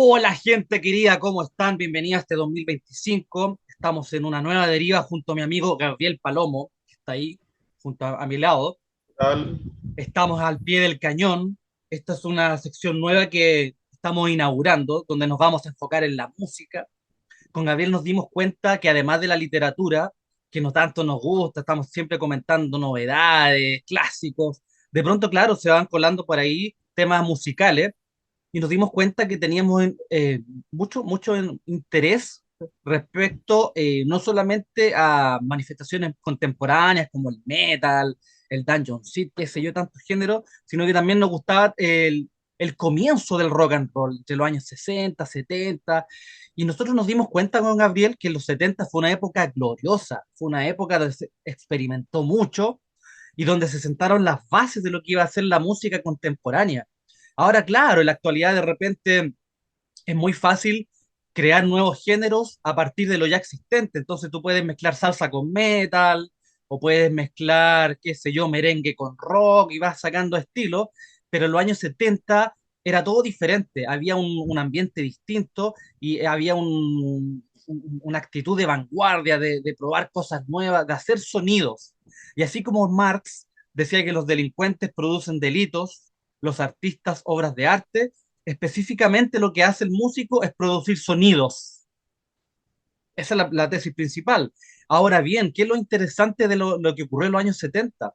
Hola gente querida, ¿cómo están? Bienvenida a este 2025. Estamos en una nueva deriva junto a mi amigo Gabriel Palomo, que está ahí junto a mi lado. Tal. Estamos al pie del cañón. Esta es una sección nueva que estamos inaugurando, donde nos vamos a enfocar en la música. Con Gabriel nos dimos cuenta que además de la literatura, que no tanto nos gusta, estamos siempre comentando novedades, clásicos, de pronto, claro, se van colando por ahí temas musicales y nos dimos cuenta que teníamos mucho interés respecto no solamente a manifestaciones contemporáneas como el metal, el dungeon synth, qué sé yo, tantos géneros, sino que también nos gustaba el comienzo del rock and roll, entre los años 60, 70, y nosotros nos dimos cuenta con Gabriel que los 70 fue una época gloriosa, fue una época donde se experimentó mucho y donde se sentaron las bases de lo que iba a ser la música contemporánea. Ahora, claro, en la actualidad de repente es muy fácil crear nuevos géneros a partir de lo ya existente. Entonces tú puedes mezclar salsa con metal, o puedes mezclar, qué sé yo, merengue con rock y vas sacando estilos, pero en los años 70 era todo diferente, había un ambiente distinto y había una actitud de vanguardia, de probar cosas nuevas, de hacer sonidos. Y así como Marx decía que los delincuentes producen delitos, los artistas obras de arte, específicamente lo que hace el músico es producir sonidos. Esa es la tesis principal. Ahora bien, ¿qué es lo interesante de lo que ocurrió en los años 70?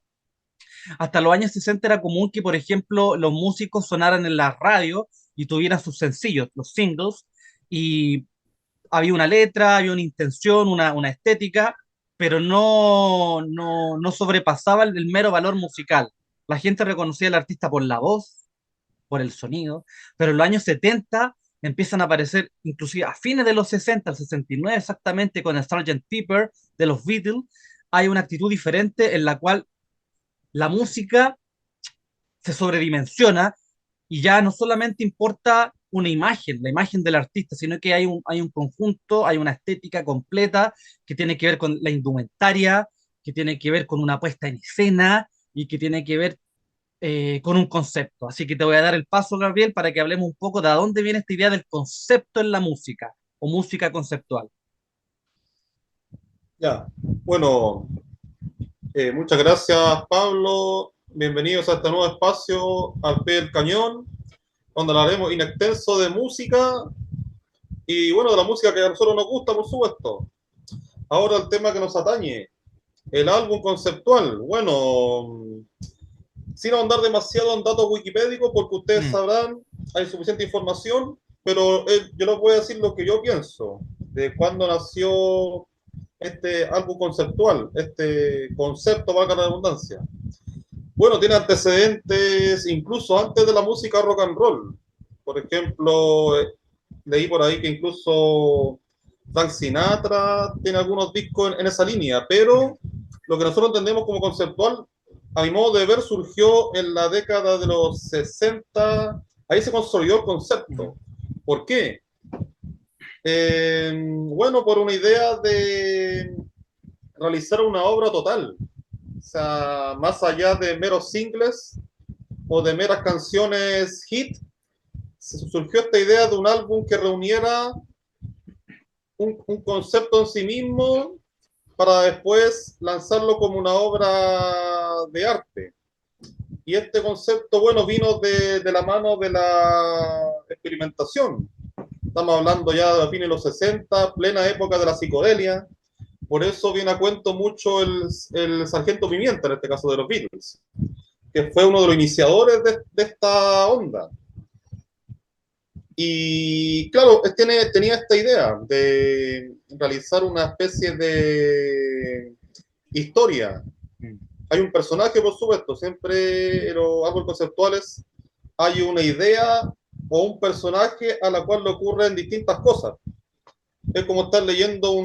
Hasta los años 60 era común que, por ejemplo, los músicos sonaran en la radio y tuvieran sus sencillos, los singles, y había una letra, había una intención, una estética, pero no sobrepasaba el mero valor musical. La gente reconocía al artista por la voz, por el sonido, pero en los años 70 empiezan a aparecer, inclusive a fines de los 60, el 69 exactamente, con el Sgt. Pepper de los Beatles, hay una actitud diferente en la cual la música se sobredimensiona y ya no solamente importa una imagen, la imagen del artista, sino que hay un conjunto, hay una estética completa que tiene que ver con la indumentaria, que tiene que ver con una puesta en escena y que tiene que ver con un concepto. Así que te voy a dar el paso, Gabriel, para que hablemos un poco de dónde viene esta idea del concepto en la música o música conceptual. Ya. Bueno, muchas gracias, Pablo. Bienvenidos a este nuevo espacio al pie del cañón, donde hablaremos in extenso de música y, bueno, de la música que a nosotros nos gusta, por supuesto. Ahora el tema que nos atañe, el álbum conceptual. Bueno, sin ahondar demasiado en datos wikipédicos, porque ustedes Mm. sabrán, hay suficiente información, pero yo les voy a decir lo que yo pienso de cuándo nació este álbum conceptual, este concepto, valga la redundancia. Bueno, tiene antecedentes incluso antes de la música rock and roll. Por ejemplo, leí por ahí que incluso Frank Sinatra tiene algunos discos en esa línea, pero lo que nosotros entendemos como conceptual, a mi modo de ver, surgió en la década de los 60. Ahí se consolidó el Mm. concepto. ¿Por qué? Bueno, por una idea de realizar una obra total. O sea, más allá de meros singles o de meras canciones hit, surgió esta idea de un álbum que reuniera un concepto en sí mismo para después lanzarlo como una obra de arte. Y este concepto, bueno, vino de la mano de la experimentación. Estamos hablando ya de fines de los 60, plena época de la psicodelia. Por eso viene a cuento mucho el Sargento Pimienta, en este caso de los Beatles, que fue uno de los iniciadores de esta onda. Y claro, tenía esta idea de realizar una especie de historia. Mm. Hay un personaje, por supuesto, siempre en los árboles conceptuales hay una idea o un personaje a la cual le ocurren distintas cosas. Es como estar leyendo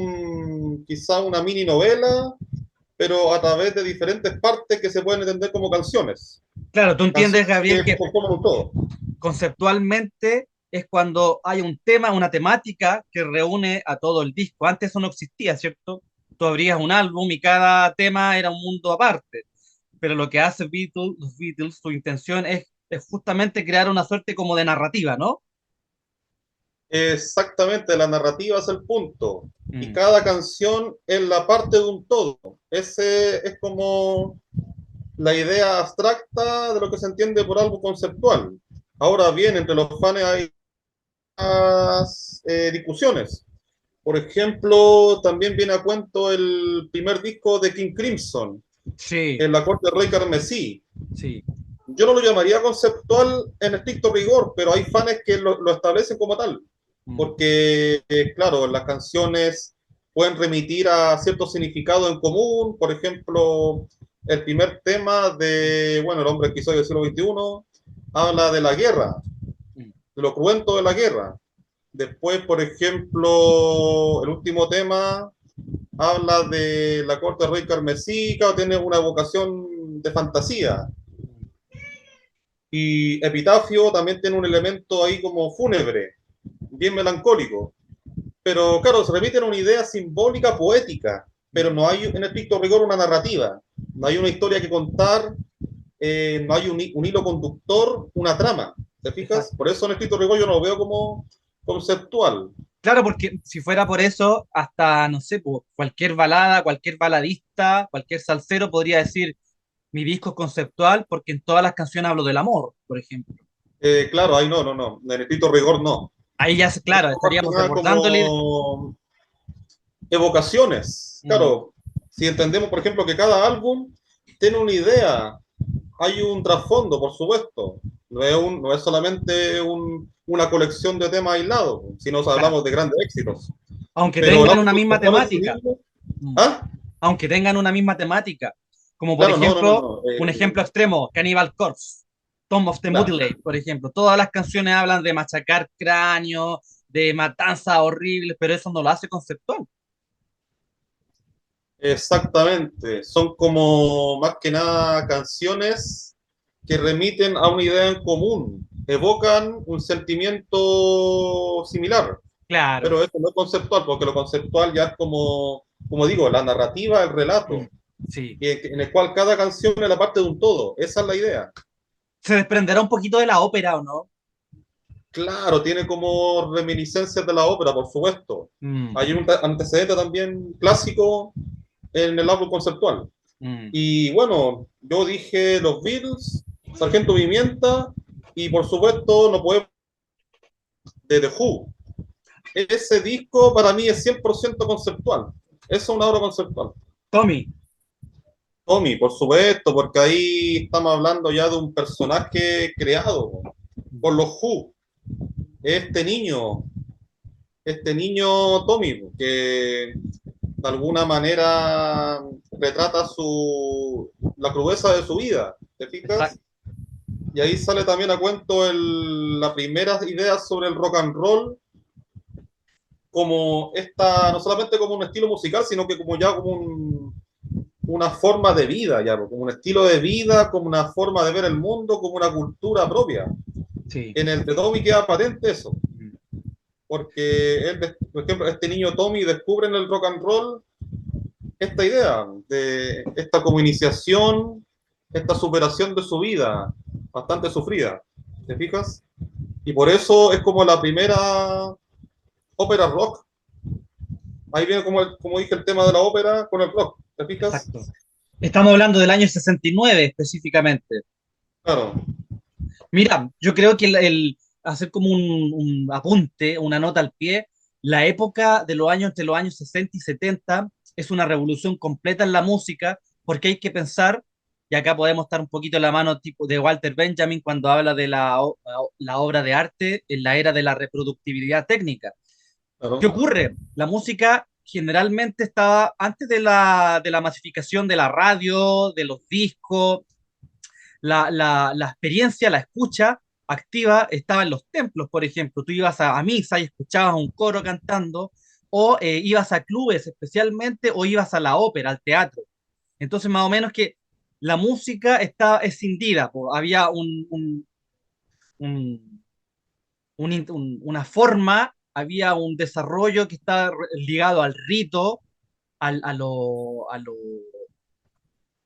quizá una mini novela, pero a través de diferentes partes que se pueden entender como canciones. Claro, tú entiendes, Canciones Gabriel, que que conforman un todo. conceptualmente es cuando hay un tema, una temática que reúne a todo el disco. Antes eso no existía, ¿cierto? Tú abrías un álbum y cada tema era un mundo aparte. Pero lo que hace los Beatles, su intención es justamente crear una suerte como de narrativa, ¿no? Exactamente, la narrativa es el punto. Y Mm, cada canción es la parte de un todo. Ese es como la idea abstracta de lo que se entiende por algo conceptual. Ahora bien, entre los fans hay más discusiones. Por ejemplo, también viene a cuento el primer disco de King Crimson, sí, El acorde de Rey Carmesí. sí. Yo no lo llamaría conceptual en estricto rigor, pero hay fans que lo establecen como tal, Mm, porque, claro, las canciones pueden remitir a cierto significado en común. Por ejemplo, el primer tema de, bueno, El hombre que hizo el siglo XXI habla de la guerra, mm. de lo cruento de la guerra. Después, por ejemplo, el último tema habla de la corte del rey carmesí, claro, tiene una evocación de fantasía. Y Epitafio también tiene un elemento ahí como fúnebre, bien melancólico. Pero claro, se repite en una idea simbólica, poética, pero Mm. no hay en estricto rigor una narrativa, no hay una historia que contar, no hay un hilo conductor, una trama. ¿Te fijas? Exacto. Por eso en estricto rigor yo no lo veo como conceptual. Claro, porque si fuera por eso, hasta, no sé, po, cualquier balada, cualquier baladista, cualquier salsero podría decir, mi disco es conceptual porque en todas las canciones hablo del amor, por ejemplo. Claro, ahí no, no, no, en estricto rigor no. Ahí ya, claro, Más que estaríamos nada desbordándole. como evocaciones. Mm, Claro, si entendemos, por ejemplo, que cada álbum tiene una idea, hay un trasfondo, por supuesto. No es solamente una colección de temas aislados, si nos claro. hablamos de grandes éxitos. Aunque Pero el tengan una álbum misma conceptual en sí temática. mismo, Mm. ¿ah? Aunque tengan una misma temática. Como por Claro, no, no, no, ejemplo, no. un ejemplo extremo, Cannibal Corpse, Tomb of the Claro, Mutilate, por ejemplo. Todas las canciones hablan de machacar cráneo, de matanzas horribles, pero eso no lo hace conceptual. exactamente. Son como más que nada canciones que remiten a una idea en común, evocan un sentimiento similar. Claro. Pero eso no es conceptual, porque lo conceptual ya es como digo, la narrativa, el Mm, relato, sí. en el cual cada canción es la parte de un todo. Esa es la idea. Se desprenderá un poquito de la ópera, ¿o no? Claro, tiene como reminiscencias de la ópera, por supuesto. Mm, Hay un antecedente también clásico en el álbum conceptual. mm. Y bueno, yo dije los Beatles, Sargento Pimienta, y por supuesto no puede de The Who. Ese disco para mí es 100% conceptual. Es una obra conceptual. Tommy, Tommy, por supuesto, porque ahí estamos hablando ya de un personaje creado por los Who. Este niño Tommy, que de alguna manera retrata la crudeza de su vida, ¿te fijas? exacto. Y ahí sale también a cuento la primera idea sobre el rock and roll como no solamente como un estilo musical, sino que como ya como una forma de vida, ya, como un estilo de vida, como una forma de ver el mundo, como una cultura propia. Sí. En el de Tommy queda patente eso, Mm, porque él, por ejemplo, este niño Tommy descubre en el rock and roll esta idea de esta como iniciación, esta superación de su vida, bastante sufrida, ¿te fijas? Y por eso es como la primera ópera rock. Ahí viene como dije el tema de la ópera con el rock, ¿te fijas? exacto. Estamos hablando del año 69 específicamente. Claro, Mira, yo creo que hacer como un apunte, una nota al pie, la época de los años entre los años 60 y 70 es una revolución completa en la música, porque hay que pensar, y acá podemos estar un poquito en la mano tipo de Walter Benjamin cuando habla de la obra de arte en la era de la reproductibilidad técnica. ¿Qué claro. ocurre? La música generalmente estaba antes de la masificación de la radio, de los discos, la experiencia, la escucha activa estaba en los templos, por ejemplo. Tú ibas a misa y escuchabas un coro cantando, o ibas a clubes especialmente, o ibas a la ópera, al teatro. Entonces, más o menos que la música está escindida, po. Había un- una forma, había un desarrollo que está ligado al rito, al- a, lo, a, lo,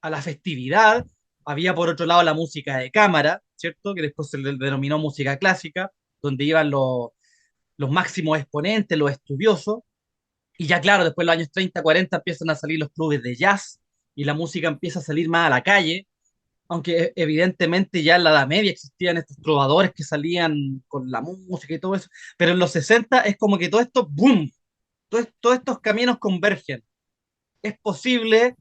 a la festividad. Había por otro lado la música de cámara, ¿cierto? Que después se le denominó música clásica, donde iban los máximos exponentes, los estudiosos, y ya claro, después de los años 30 40 empiezan a salir los clubes de jazz y la música empieza a salir más a la calle, aunque evidentemente ya en la Edad Media existían estos trovadores que salían con la música y todo eso, pero en los 60 es como que todo esto, ¡boom! Todos estos caminos convergen. Es posible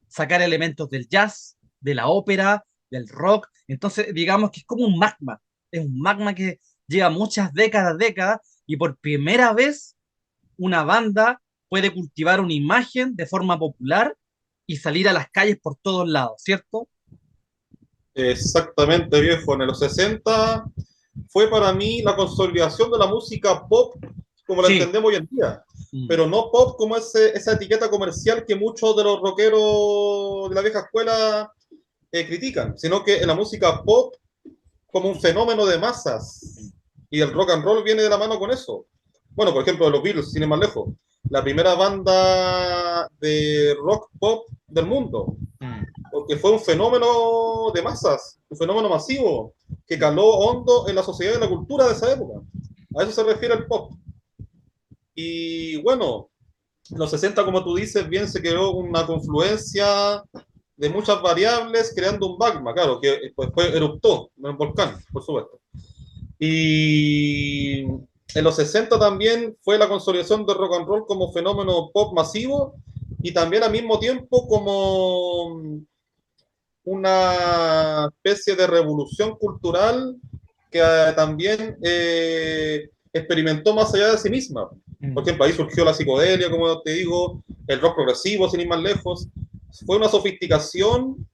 sacar elementos del jazz, de la ópera, del rock, entonces digamos que es un magma que lleva muchas décadas, y por primera vez una banda puede cultivar una imagen de forma popular y salir a las calles por todos lados, ¿cierto? Exactamente, viejo. En los 60 fue para mí la consolidación de la música pop como la Sí. entendemos hoy en día. Mm. Pero no pop como esa etiqueta comercial que muchos de los rockeros de la vieja escuela critican, sino que la música pop como un fenómeno de masas. Y el rock and roll viene de la mano con eso. Bueno, por ejemplo, los Beatles, sin ir más lejos. La primera banda de rock pop del mundo, Mm. porque fue un fenómeno de masas, un fenómeno masivo, que caló hondo en la sociedad y la cultura de esa época. A eso se refiere el pop. Y bueno, en los 60, como tú dices, bien se creó una confluencia de muchas variables creando un magma, claro, que después eruptó en un volcán, por supuesto. Y en los 60 también fue la consolidación del rock and roll como fenómeno pop masivo y también al mismo tiempo como una especie de revolución cultural que también experimentó más allá de sí misma. Por Mm. ejemplo, ahí surgió la psicodelia, como te digo, el rock progresivo, sin ir más lejos. Fue una sofisticación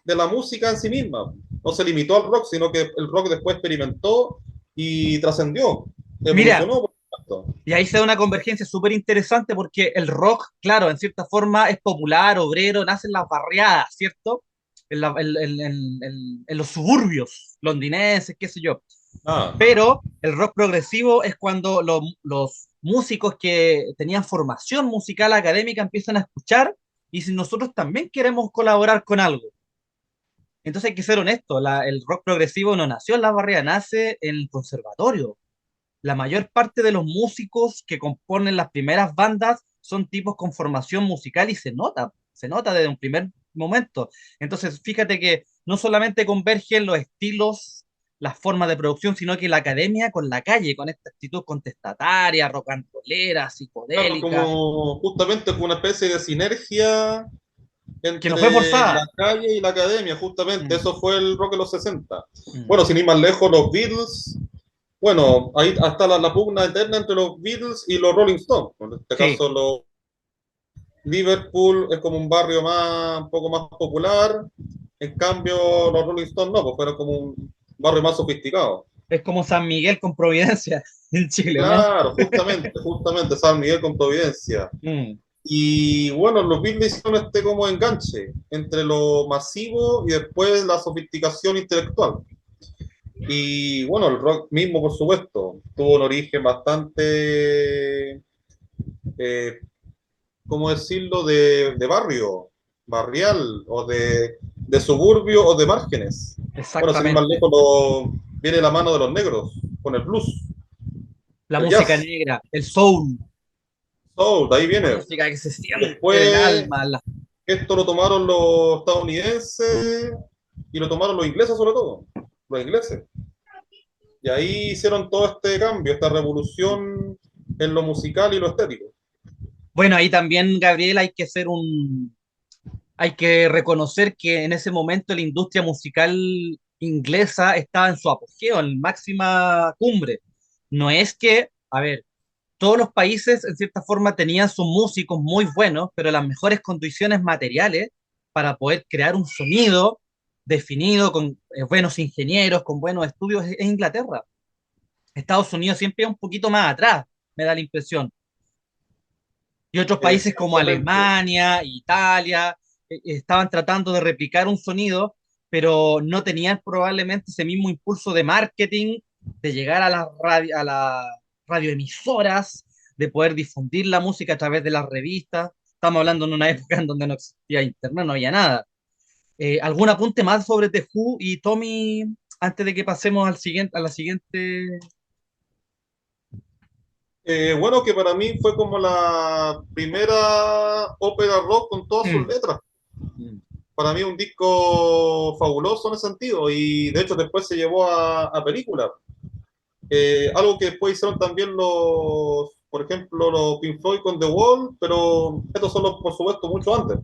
de la música en sí misma. No se limitó al rock, sino que el rock después experimentó y trascendió, Mira, evolucionó, por tanto. y ahí se da una convergencia súper interesante porque el rock, claro, en cierta forma es popular, obrero, nace en las barriadas, ¿cierto? En los suburbios londinenses, qué sé yo. Ah, Pero el rock progresivo es cuando los músicos que tenían formación musical académica empiezan a escuchar y si nosotros también queremos colaborar con algo. Entonces hay que ser honesto, el rock progresivo no nació en la barriada, nace en el conservatorio. La mayor parte de los músicos que componen las primeras bandas son tipos con formación musical y se nota desde un primer momento. Entonces, fíjate que no solamente convergen los estilos, las formas de producción, sino que la academia con la calle, con esta actitud contestataria, rock and rollera, claro, psicodélica, como justamente fue una especie de sinergia que no fue entre la forzada. calle y la academia, justamente. Mm, Eso fue el rock de los 60. mm. Bueno, sin ir más lejos, los Beatles. Bueno, ahí está la pugna eterna entre los Beatles y los Rolling Stones. En este Sí, caso, Liverpool es como un barrio un poco más popular. En cambio, los Rolling Stones no, pues fueron como un barrio más sofisticado. es como San Miguel con Providencia en Chile, ¿no? Claro, justamente San Miguel con Providencia. Mm, Y bueno, los Beatles hicieron este como enganche entre lo masivo y después la sofisticación intelectual. Y bueno, el rock mismo, por supuesto, tuvo un origen bastante, ¿cómo decirlo?, de barrio, barrial, o de suburbio o de márgenes. Bueno, sin ir más exactamente. lejos, viene la mano de los negros, con el blues, La el música jazz, negra, el soul, soul, de ahí la viene. música que se siente del Después, alma, esto lo tomaron los estadounidenses y lo tomaron los ingleses sobre todo, los ingleses. Y ahí hicieron todo este cambio, esta revolución en lo musical y lo estético. Bueno, ahí también, Gabriel, hay que reconocer que en ese momento la industria musical inglesa estaba en su apogeo, en máxima cumbre. No es que, a ver, todos los países en cierta forma tenían sus músicos muy buenos, pero las mejores condiciones materiales para poder crear un sonido definido con buenos ingenieros, con buenos estudios, es Inglaterra. Estados Unidos siempre es un poquito más atrás, me da la impresión. Y otros países como Exactamente. Alemania, Italia, estaban tratando de replicar un sonido, pero no tenían probablemente ese mismo impulso de marketing, de llegar a a las radioemisoras, de poder difundir la música a través de las revistas. Estamos hablando en una época en donde no existía internet, no había nada. ¿Algún apunte más sobre The Who y Tommy antes de que pasemos a la siguiente? Bueno, que para mí fue como la primera ópera rock con todas sus Mm, letras. mm. Para mí un disco fabuloso en ese sentido y de hecho después se llevó a película. Algo que después hicieron también por ejemplo, los Pink Floyd con The Wall, pero estos son los, por supuesto, mucho antes.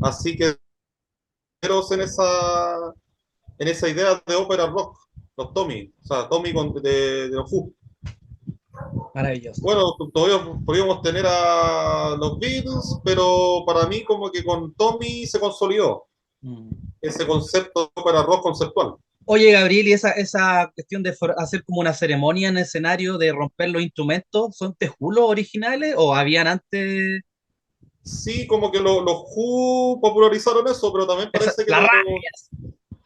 Así que en esa idea de ópera rock, los Tommy, o sea, Tommy de los Who. Maravilloso. Bueno, todavía podríamos tener a los Beatles, pero para mí como que con Tommy se consolidó Mm. ese concepto de ópera rock conceptual. Oye, Gabriel, y esa cuestión de hacer como una ceremonia en el escenario, de romper los instrumentos, ¿son tejulos originales o habían antes Sí, como que los Who popularizaron eso, pero también parece que las rabias?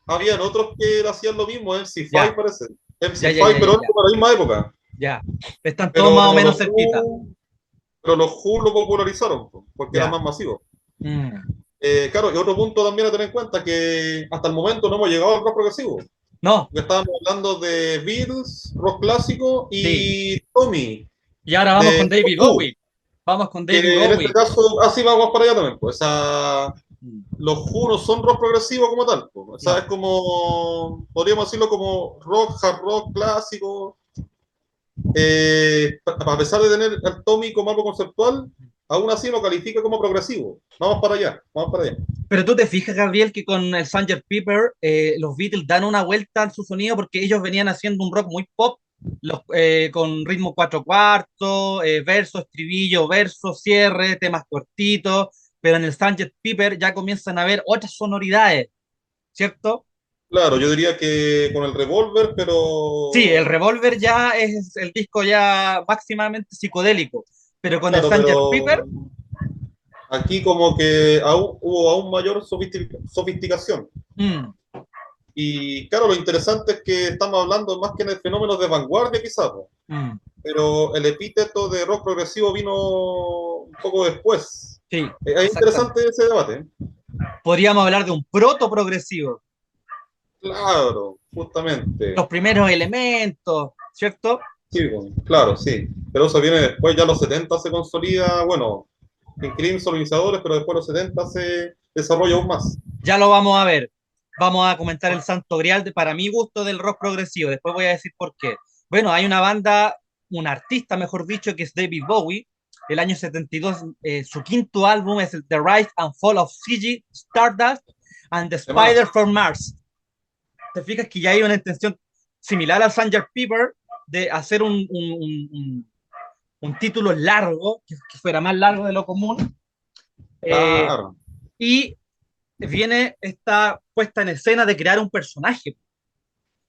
habían otros que hacían lo mismo, MC5 Ya, parece. ya, ya, MC5, ya, ya, pero no ya, para la misma época. ya. Están todos Pero más o menos los cerquita. Who, pero los Who lo popularizaron, porque era Ya. más masivo. Mm. Claro, y otro punto también a tener en cuenta que hasta el momento no hemos llegado al rock progresivo. No, Porque estábamos hablando de Beatles, rock clásico sí. y Tommy, Y ahora vamos de con David Who, Bowie. Vamos con David que en este Bowie. caso, así vamos para allá también. Pues, Mm. los Who no son rock progresivo como tal. Pues, o sea, No. es como, podríamos decirlo como rock, hard rock clásico. A pesar de tener al Tommy como algo conceptual, aún así lo califica como progresivo. Vamos para allá, vamos para allá. Pero tú te fijas, Gabriel, que con el Sgt. Pepper los Beatles dan una vuelta en su sonido porque ellos venían haciendo un rock muy pop, con ritmo cuatro cuartos, verso, estribillo, verso, cierre, temas cortitos, pero en el Sgt. Pepper ya comienzan a haber otras sonoridades, ¿cierto? Claro, yo diría que con el revólver, Sí, el pero Revolver ya es el disco ya máximamente psicodélico, pero con el claro, Sgt. Pepper, pero aquí como que hubo aún mayor sofisticación. mm, Y claro, lo interesante es que estamos hablando más que de fenómenos de vanguardia quizás, po, mm, pero el epíteto de rock progresivo vino un poco después. sí, Es exactamente. interesante ese debate. ¿Eh? Podríamos hablar de un proto progresivo, Claro, justamente. los primeros elementos, ¿cierto? Sí, bueno, claro, sí. Pero eso viene después, ya los 70 se consolida, bueno, en Crimson, iniciadores, pero después los 70 se desarrolla aún más. Ya lo vamos a ver. Vamos a comentar el santo grial, para mi gusto, del rock progresivo. Después voy a decir por qué. Bueno, hay una banda, un artista, mejor dicho, que es David Bowie. El año 72, su quinto álbum es el The Rise and Fall of Ziggy Stardust and the Spider Además, from Mars. Te fijas que ya hay una intención similar al Sgt. Pepper de hacer un título largo, que fuera más largo de lo común, eh, claro, y viene esta puesta en escena de crear un personaje,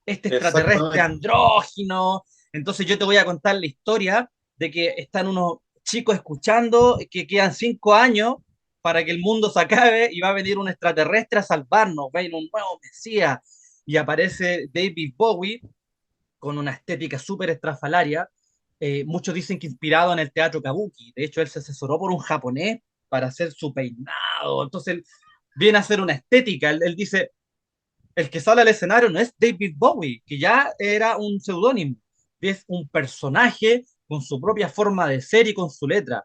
este extraterrestre exactamente. andrógino. Entonces yo te voy a contar la historia de que están unos chicos escuchando que quedan 5 años para que el mundo se acabe y va a venir un extraterrestre a salvarnos, va a ir un nuevo Mesías. Y aparece David Bowie con una estética súper estrafalaria. Muchos dicen que inspirado en el teatro kabuki. De hecho, él se asesoró por un japonés para hacer su peinado. Entonces, él viene a hacer una estética. Él dice, el que sale al escenario no es David Bowie, que ya era un seudónimo. Es un personaje con su propia forma de ser y con su letra.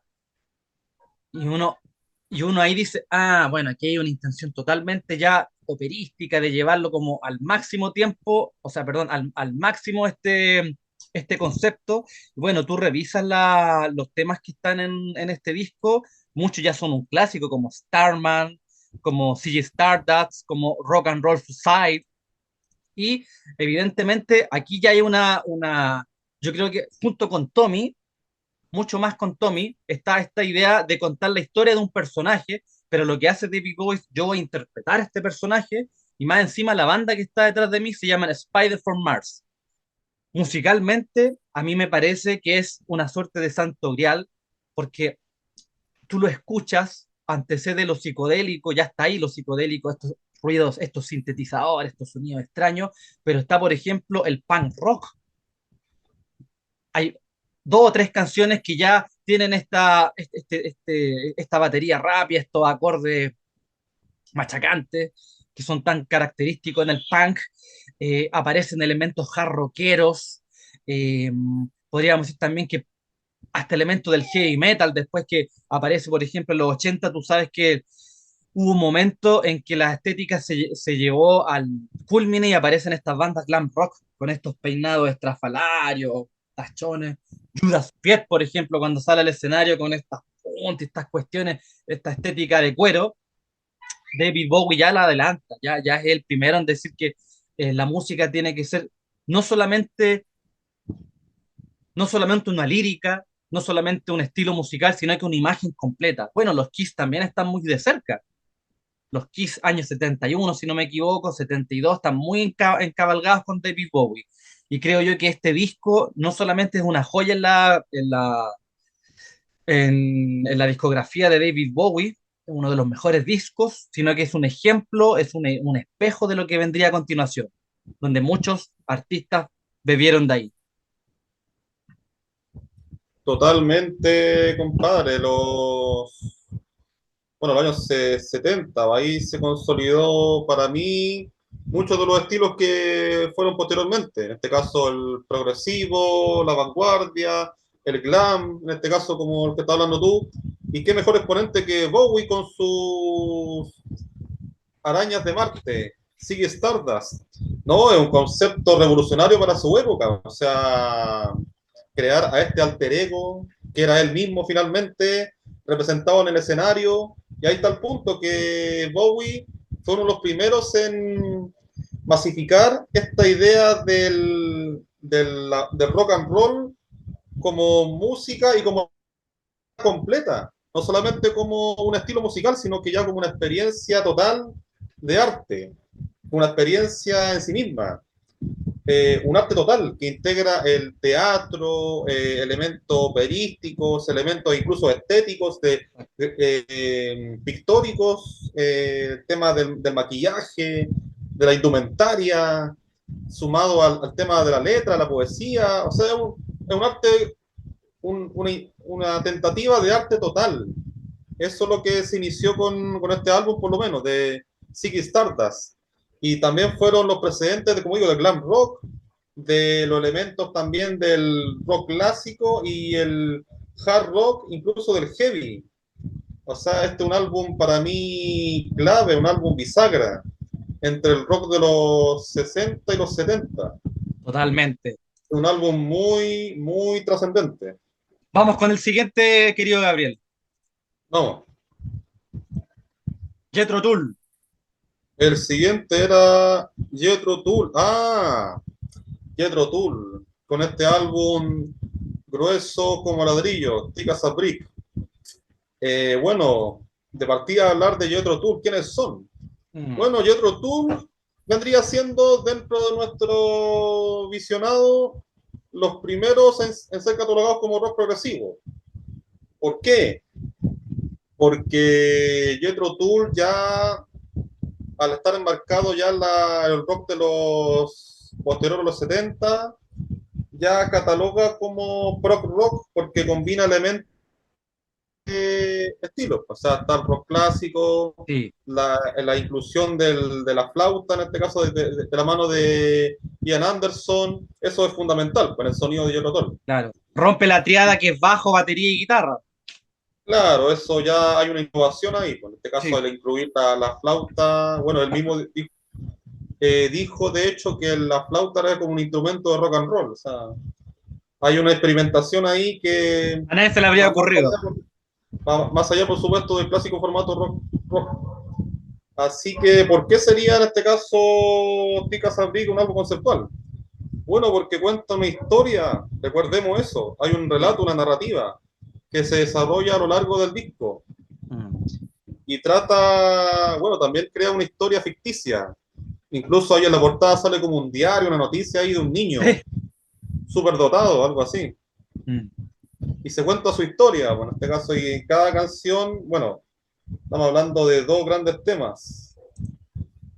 Y uno ahí dice, ah, bueno, aquí hay una intención totalmente ya operística de llevarlo como al máximo tiempo, o sea, perdón, al máximo este concepto. Bueno, tú revisas los temas que están en este disco, muchos ya son un clásico, como Starman, como CG Stardust, como Rock and Roll Society, y evidentemente aquí ya hay yo creo que junto con Tommy, mucho más con Tommy, está esta idea de contar la historia de un personaje, pero lo que hace David Bowie es yo voy a interpretar a este personaje y más encima la banda que está detrás de mí se llama Spider from Mars. Musicalmente, a mí me parece que es una suerte de santo grial porque tú lo escuchas, antecede lo psicodélico, ya está ahí lo psicodélico, estos ruidos, estos sintetizadores, estos sonidos extraños, pero está, por ejemplo, el punk rock. Hay dos o tres canciones que ya tienen esta batería rápida, estos acordes machacantes, que son tan característicos en el punk. Aparecen elementos hard rockeros. Eh, Podríamos decir también que hasta elementos del heavy metal, después que aparece, por ejemplo, en los 80 tú sabes que hubo un momento en que la estética se llevó al culmine y aparecen estas bandas glam rock con estos peinados estrafalarios, tachones. Judas Priest, por ejemplo, cuando sale al escenario con estas puntas, estas cuestiones, esta estética de cuero, David Bowie ya la adelanta, ya es el primero en decir que la música tiene que ser no solamente, no solamente una lírica, no solamente un estilo musical, sino que una imagen completa. Bueno, los Kiss también están muy de cerca. Los Kiss años 71, si no me equivoco, 72, están muy encabalgados con David Bowie. Y creo yo que este disco no solamente es una joya en la discografía de David Bowie, uno de los mejores discos, sino que es un ejemplo, es un espejo de lo que vendría a continuación, donde muchos artistas bebieron de ahí. Totalmente, compadre. Los años 70, ahí se consolidó para mí muchos de los estilos que fueron posteriormente. En este caso, el progresivo, la vanguardia, el glam, en este caso, como el que estás hablando tú. Y qué mejor exponente que Bowie con sus arañas de Marte, sigue Stardust. No, es un concepto revolucionario para su época. O sea, crear a este alter ego, que era él mismo finalmente, representado en el escenario. Y ahí está el punto, que Bowie fue uno de los primeros en masificar esta idea del rock and roll como música y como completa, no solamente como un estilo musical, sino que ya como una experiencia total de arte, una experiencia en sí misma, un arte total que integra el teatro, elementos operísticos, elementos incluso estéticos, pictóricos, temas del maquillaje, de la indumentaria, sumado al tema de la letra, la poesía, o sea, es un arte, una tentativa de arte total. Eso es lo que se inició con este álbum, por lo menos, de Ziggy Stardust. Y también fueron los precedentes, como digo, del glam rock, de los elementos también del rock clásico y el hard rock, incluso del heavy. O sea, este es un álbum para mí clave, un álbum bisagra entre el rock de los 60 y los 70. Totalmente. Un álbum muy, muy trascendente. Vamos con el siguiente, querido Gabriel. No, Jethro Tull. el siguiente era Jethro Tull. Ah, Jethro Tull, con este álbum grueso como ladrillo, Thick as a Brick. Bueno, de partida a hablar de Jethro Tull, ¿quiénes son? Mm. Bueno, Jethro Tull vendría siendo, dentro de nuestro visionado, los primeros en ser catalogados como rock progresivo. ¿Por qué? Porque Jethro Tull ya, al estar embarcado ya en el rock de los posteriores a los 70, ya cataloga como prog rock porque combina elementos de estilos. O sea, está el rock clásico, Sí, la inclusión de la flauta, en este caso de la mano de Ian Anderson, eso es fundamental con el sonido de Jethro Tull. claro. Rompe la triada que es bajo, batería y guitarra. Claro, eso ya hay una innovación ahí. En este caso, Sí, al incluir la flauta, bueno, él mismo dijo de hecho que la flauta era como un instrumento de rock and roll. O sea, hay una experimentación ahí que a nadie se le habría va ocurrido. más allá, por supuesto, del clásico formato rock. Así que, ¿por qué sería en este caso Tika Sabrik un álbum conceptual? Bueno, porque cuenta una historia, recordemos eso. Hay un Sí. relato, una narrativa que se desarrolla a lo largo del disco Mm. y trata, bueno, también crea una historia ficticia. Incluso ahí en la portada sale como un diario, una noticia ahí de un niño superdotado, algo así. Mm. Y se cuenta su historia, bueno, en este caso, y en cada canción, bueno, estamos hablando de dos grandes temas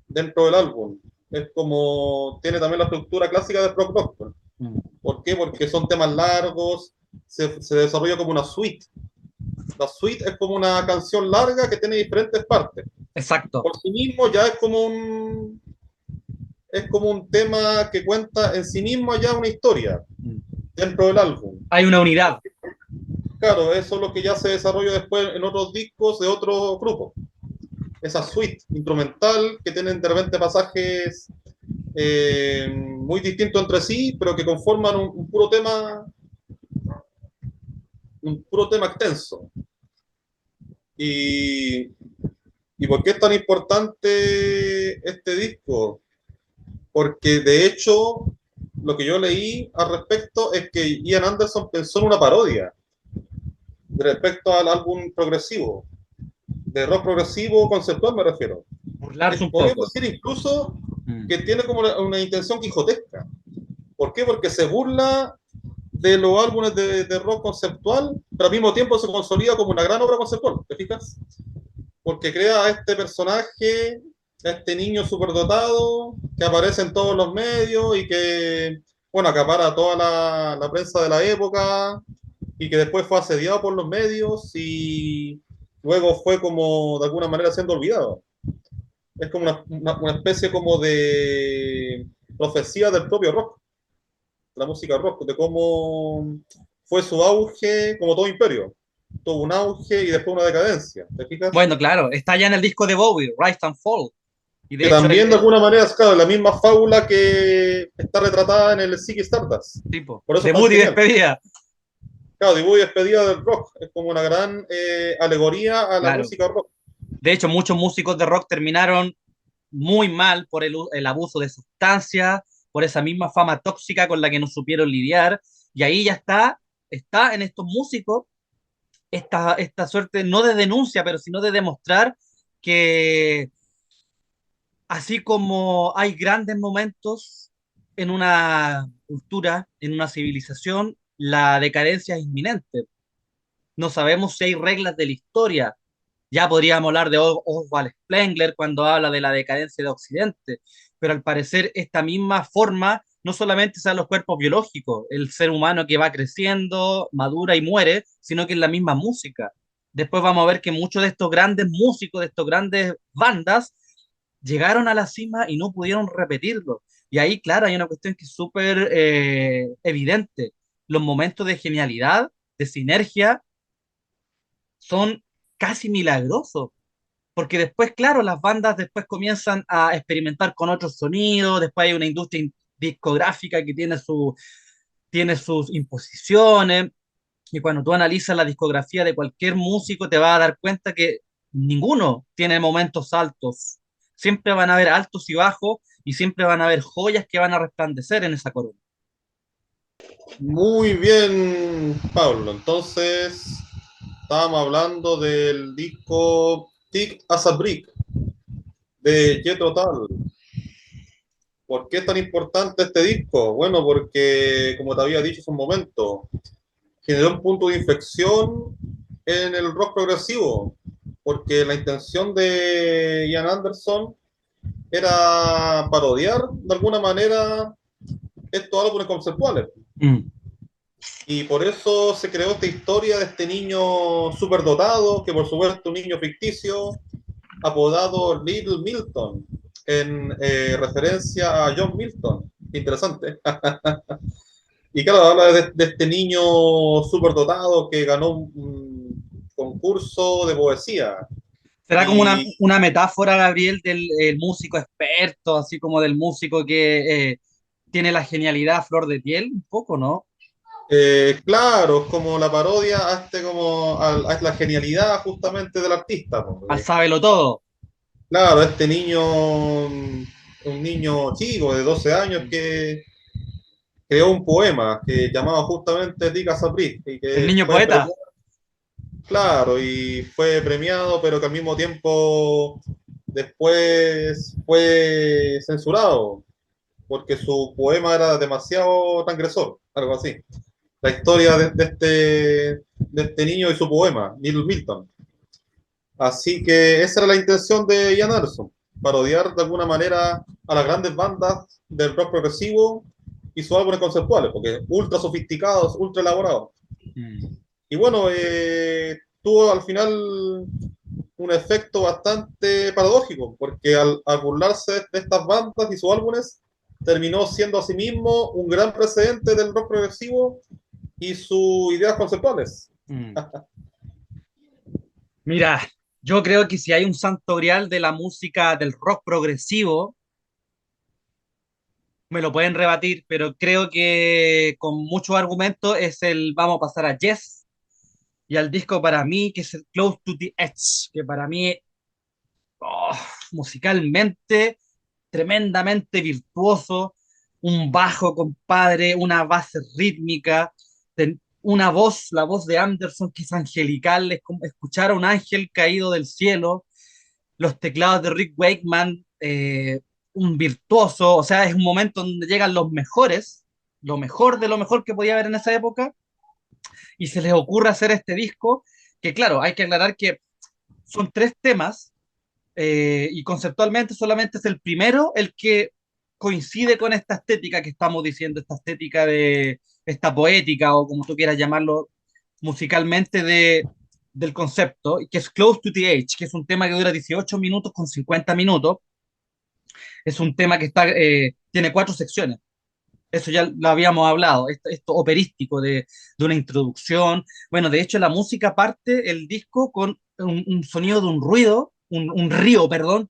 dentro del álbum. Es como, tiene también la estructura clásica de rock rock. Pues. Mm. ¿Por qué? Porque son temas largos, se desarrolla como una suite. La suite es como una canción larga que tiene diferentes partes. Exacto. Por sí mismo ya es como un tema que cuenta en sí mismo ya una historia Mm. dentro del álbum. Hay una unidad. Claro, eso es lo que ya se desarrolla después en otros discos de otros grupos. Esa suite instrumental que tienen de repente pasajes muy distintos entre sí, pero que conforman un puro tema extenso. Y, ¿Y por qué es tan importante este disco? Porque de hecho, lo que yo leí al respecto es que Ian Anderson pensó en una parodia respecto al álbum progresivo, de rock progresivo conceptual me refiero. Burlarse un Podríamos poco. decir incluso Mm. que tiene como una intención quijotesca. ¿Por qué? Porque se burla de los álbumes de rock conceptual, pero al mismo tiempo se consolida como una gran obra conceptual, ¿te fijas? Porque crea a este personaje, a este niño superdotado, que aparece en todos los medios y que, bueno, acapara toda la prensa de la época y que después fue asediado por los medios y luego fue como de alguna manera siendo olvidado. Es como una especie como de profecía del propio rock, la música rock, de cómo fue su auge, como todo imperio. Tuvo un auge y después una decadencia, ¿te fijas? Bueno, claro, está ya en el disco de Bowie, Rise and Fall. Y de Que hecho, también de alguna manera es, claro, la misma fábula que está retratada en el Ziggy Stardust. tipo, Por eso es tan debut y genial. despedida. Claro, debut y despedida del rock. Es como una gran alegoría a la Claro. música rock. De hecho, muchos músicos de rock terminaron muy mal por el abuso de sustancias, por esa misma fama tóxica con la que no supieron lidiar. Y ahí ya está en estos músicos esta suerte, no de denuncia, pero sino de demostrar que así como hay grandes momentos en una cultura, en una civilización, la decadencia es inminente. No sabemos si hay reglas de la historia. Ya podríamos hablar de Oswald Spengler cuando habla de la decadencia de Occidente, pero al parecer esta misma forma no solamente es a los cuerpos biológicos, el ser humano que va creciendo, madura y muere, sino que es la misma música. Después vamos a ver que muchos de estos grandes músicos, de estos grandes bandas, llegaron a la cima y no pudieron repetirlo. Y ahí, claro, hay una cuestión que es súper evidente. Los momentos de genialidad, de sinergia, son casi milagrosos porque después, claro, las bandas después comienzan a experimentar con otros sonidos, después hay una industria discográfica que tiene sus imposiciones, y cuando tú analizas la discografía de cualquier músico te vas a dar cuenta que ninguno tiene momentos altos, siempre van a haber altos y bajos, y siempre van a haber joyas que van a resplandecer en esa corona. Muy bien, Pablo. Entonces, estábamos hablando del disco Tick as a Brick de Jethro Tull. ¿Por qué es tan importante este disco? Bueno, porque, como te había dicho hace un momento, generó un punto de inflexión en el rock progresivo, porque la intención de Ian Anderson era parodiar de alguna manera estos álbumes conceptuales. Mm. Y por eso se creó esta historia de este niño superdotado, que por supuesto un niño ficticio, apodado Little Milton, en referencia a John Milton. Interesante. Y claro, habla de este niño superdotado que ganó un concurso de poesía. Será como Y una metáfora, Gabriel, del el músico experto, así como del músico que tiene la genialidad a flor de piel, un poco, ¿no? claro, es como la parodia a, a la genialidad justamente del artista. Al Porque, sábelo todo. claro, este niño, un niño chico de 12 años que creó un poema que llamaba justamente Tika Sapri y El que niño fue poeta. premiado, claro, y fue premiado, pero que al mismo tiempo después fue censurado porque su poema era demasiado transgresor, algo así. La historia de este niño y su poema, Little Milton. Así que esa era la intención de Ian Anderson, parodiar de alguna manera a las grandes bandas del rock progresivo y sus álbumes conceptuales, porque ultra sofisticados, ultra elaborados. Mm. Y bueno, tuvo al final un efecto bastante paradójico, porque al burlarse de estas bandas y sus álbumes, terminó siendo asimismo un gran precedente del rock progresivo y sus ideas conceptuales. Mm. Mira, yo creo que si hay un santo grial de la música del rock progresivo, me lo pueden rebatir, pero creo que con muchos argumentos es el vamos a pasar a Yes y al disco para mí, que es el Close to the Edge, que para mí, oh, musicalmente, tremendamente virtuoso, un bajo, compadre, una base rítmica, una voz, la voz de Anderson, que es angelical, es como escuchar a un ángel caído del cielo, los teclados de Rick Wakeman, un virtuoso, o sea, es un momento donde llegan los mejores, lo mejor de lo mejor que podía haber en esa época, y se les ocurre hacer este disco, que claro, hay que aclarar que son tres temas, y conceptualmente solamente es el primero el que coincide con esta estética que estamos diciendo, esta estética de esta poética o como tú quieras llamarlo musicalmente del concepto, que es Close to the Edge, que es un tema que dura 18 minutos con 50 minutos. Es un tema que tiene cuatro secciones. Eso ya lo habíamos hablado, esto operístico de una introducción. Bueno, de hecho la música parte el disco con un sonido de un ruido, un río, perdón,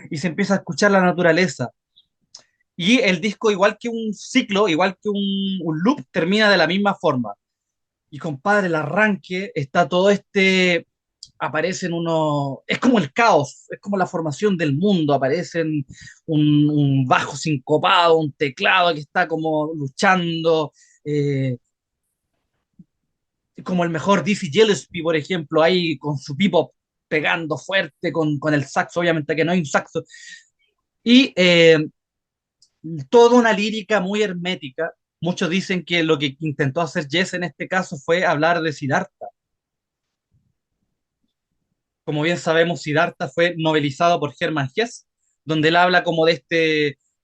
y se empieza a escuchar la naturaleza. Y el disco, igual que un ciclo, igual que un loop, termina de la misma forma. Y compadre, el arranque está todo aparecen unos, es como el caos, es como la formación del mundo, aparecen un bajo sincopado, un teclado que está como luchando, eh, como el mejor Dizzy Gillespie, por ejemplo, ahí con su bebop pegando fuerte con el saxo, obviamente que no hay un saxo, y toda una lírica muy hermética. Muchos dicen que lo que intentó hacer Jess en este caso fue hablar de Siddhartha. Como bien sabemos, Siddhartha fue novelizado por Hermann Hesse, donde él habla como de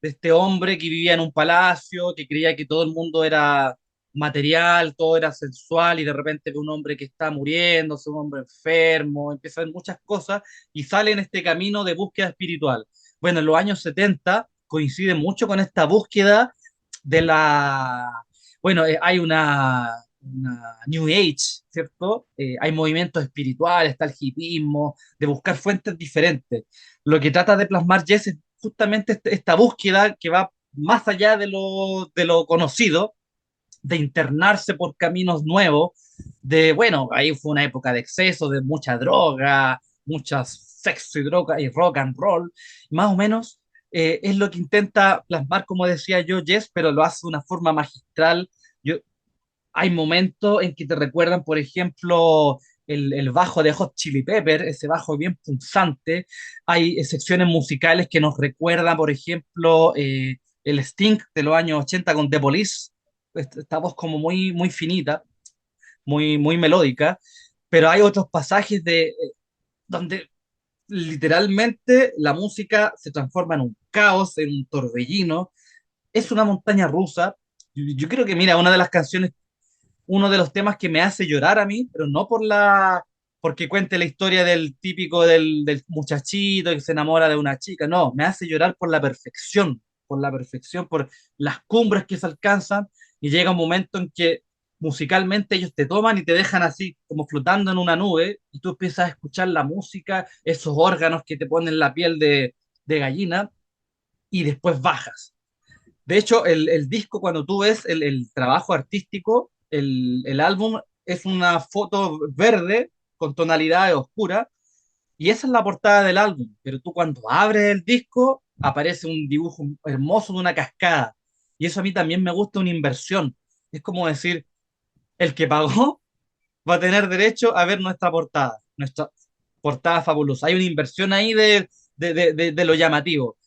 este hombre que vivía en un palacio, que creía que todo el mundo era material, todo era sensual, y de repente ve un hombre que está muriéndose, un hombre enfermo, empieza a ver muchas cosas y sale en este camino de búsqueda espiritual. Bueno, en los años 70 coincide mucho con esta búsqueda de la... Bueno, hay una New Age, ¿cierto? Hay movimientos espirituales, está el hipismo, de buscar fuentes diferentes. Lo que trata de plasmar Jess es justamente esta búsqueda que va más allá de lo conocido, de internarse por caminos nuevos, bueno, ahí fue una época de exceso, de mucha droga, muchas sexo y droga y rock and roll, más o menos. Es lo que intenta plasmar, como decía yo, Jess, pero lo hace de una forma magistral. Yo, hay momentos en que te recuerdan, por ejemplo, el bajo de Hot Chili Pepper, ese bajo bien punzante. Hay secciones musicales que nos recuerdan, por ejemplo, el Sting de los años 80 con The Police. Esta voz como muy, muy finita, muy melódica. Pero hay otros pasajes donde literalmente la música se transforma en un caos, en un torbellino. Es una montaña rusa. Yo creo que, mira, una de las canciones, uno de los temas que me hace llorar a mí, pero no porque cuente la historia del típico del muchachito que se enamora de una chica, no, me hace llorar por la perfección, por las cumbres que se alcanzan, y llega un momento en que musicalmente ellos te toman y te dejan así como flotando en una nube y tú empiezas a escuchar la música, esos órganos que te ponen la piel de gallina, y después bajas. De hecho, el disco, cuando tú ves el trabajo artístico, el álbum es una foto verde con tonalidades oscuras, y esa es la portada del álbum. Pero tú cuando abres el disco, aparece un dibujo hermoso de una cascada. Y eso a mí también me gusta, una inversión. Es como decir, el que pagó va a tener derecho a ver nuestra portada fabulosa. Hay una inversión ahí de lo llamativo.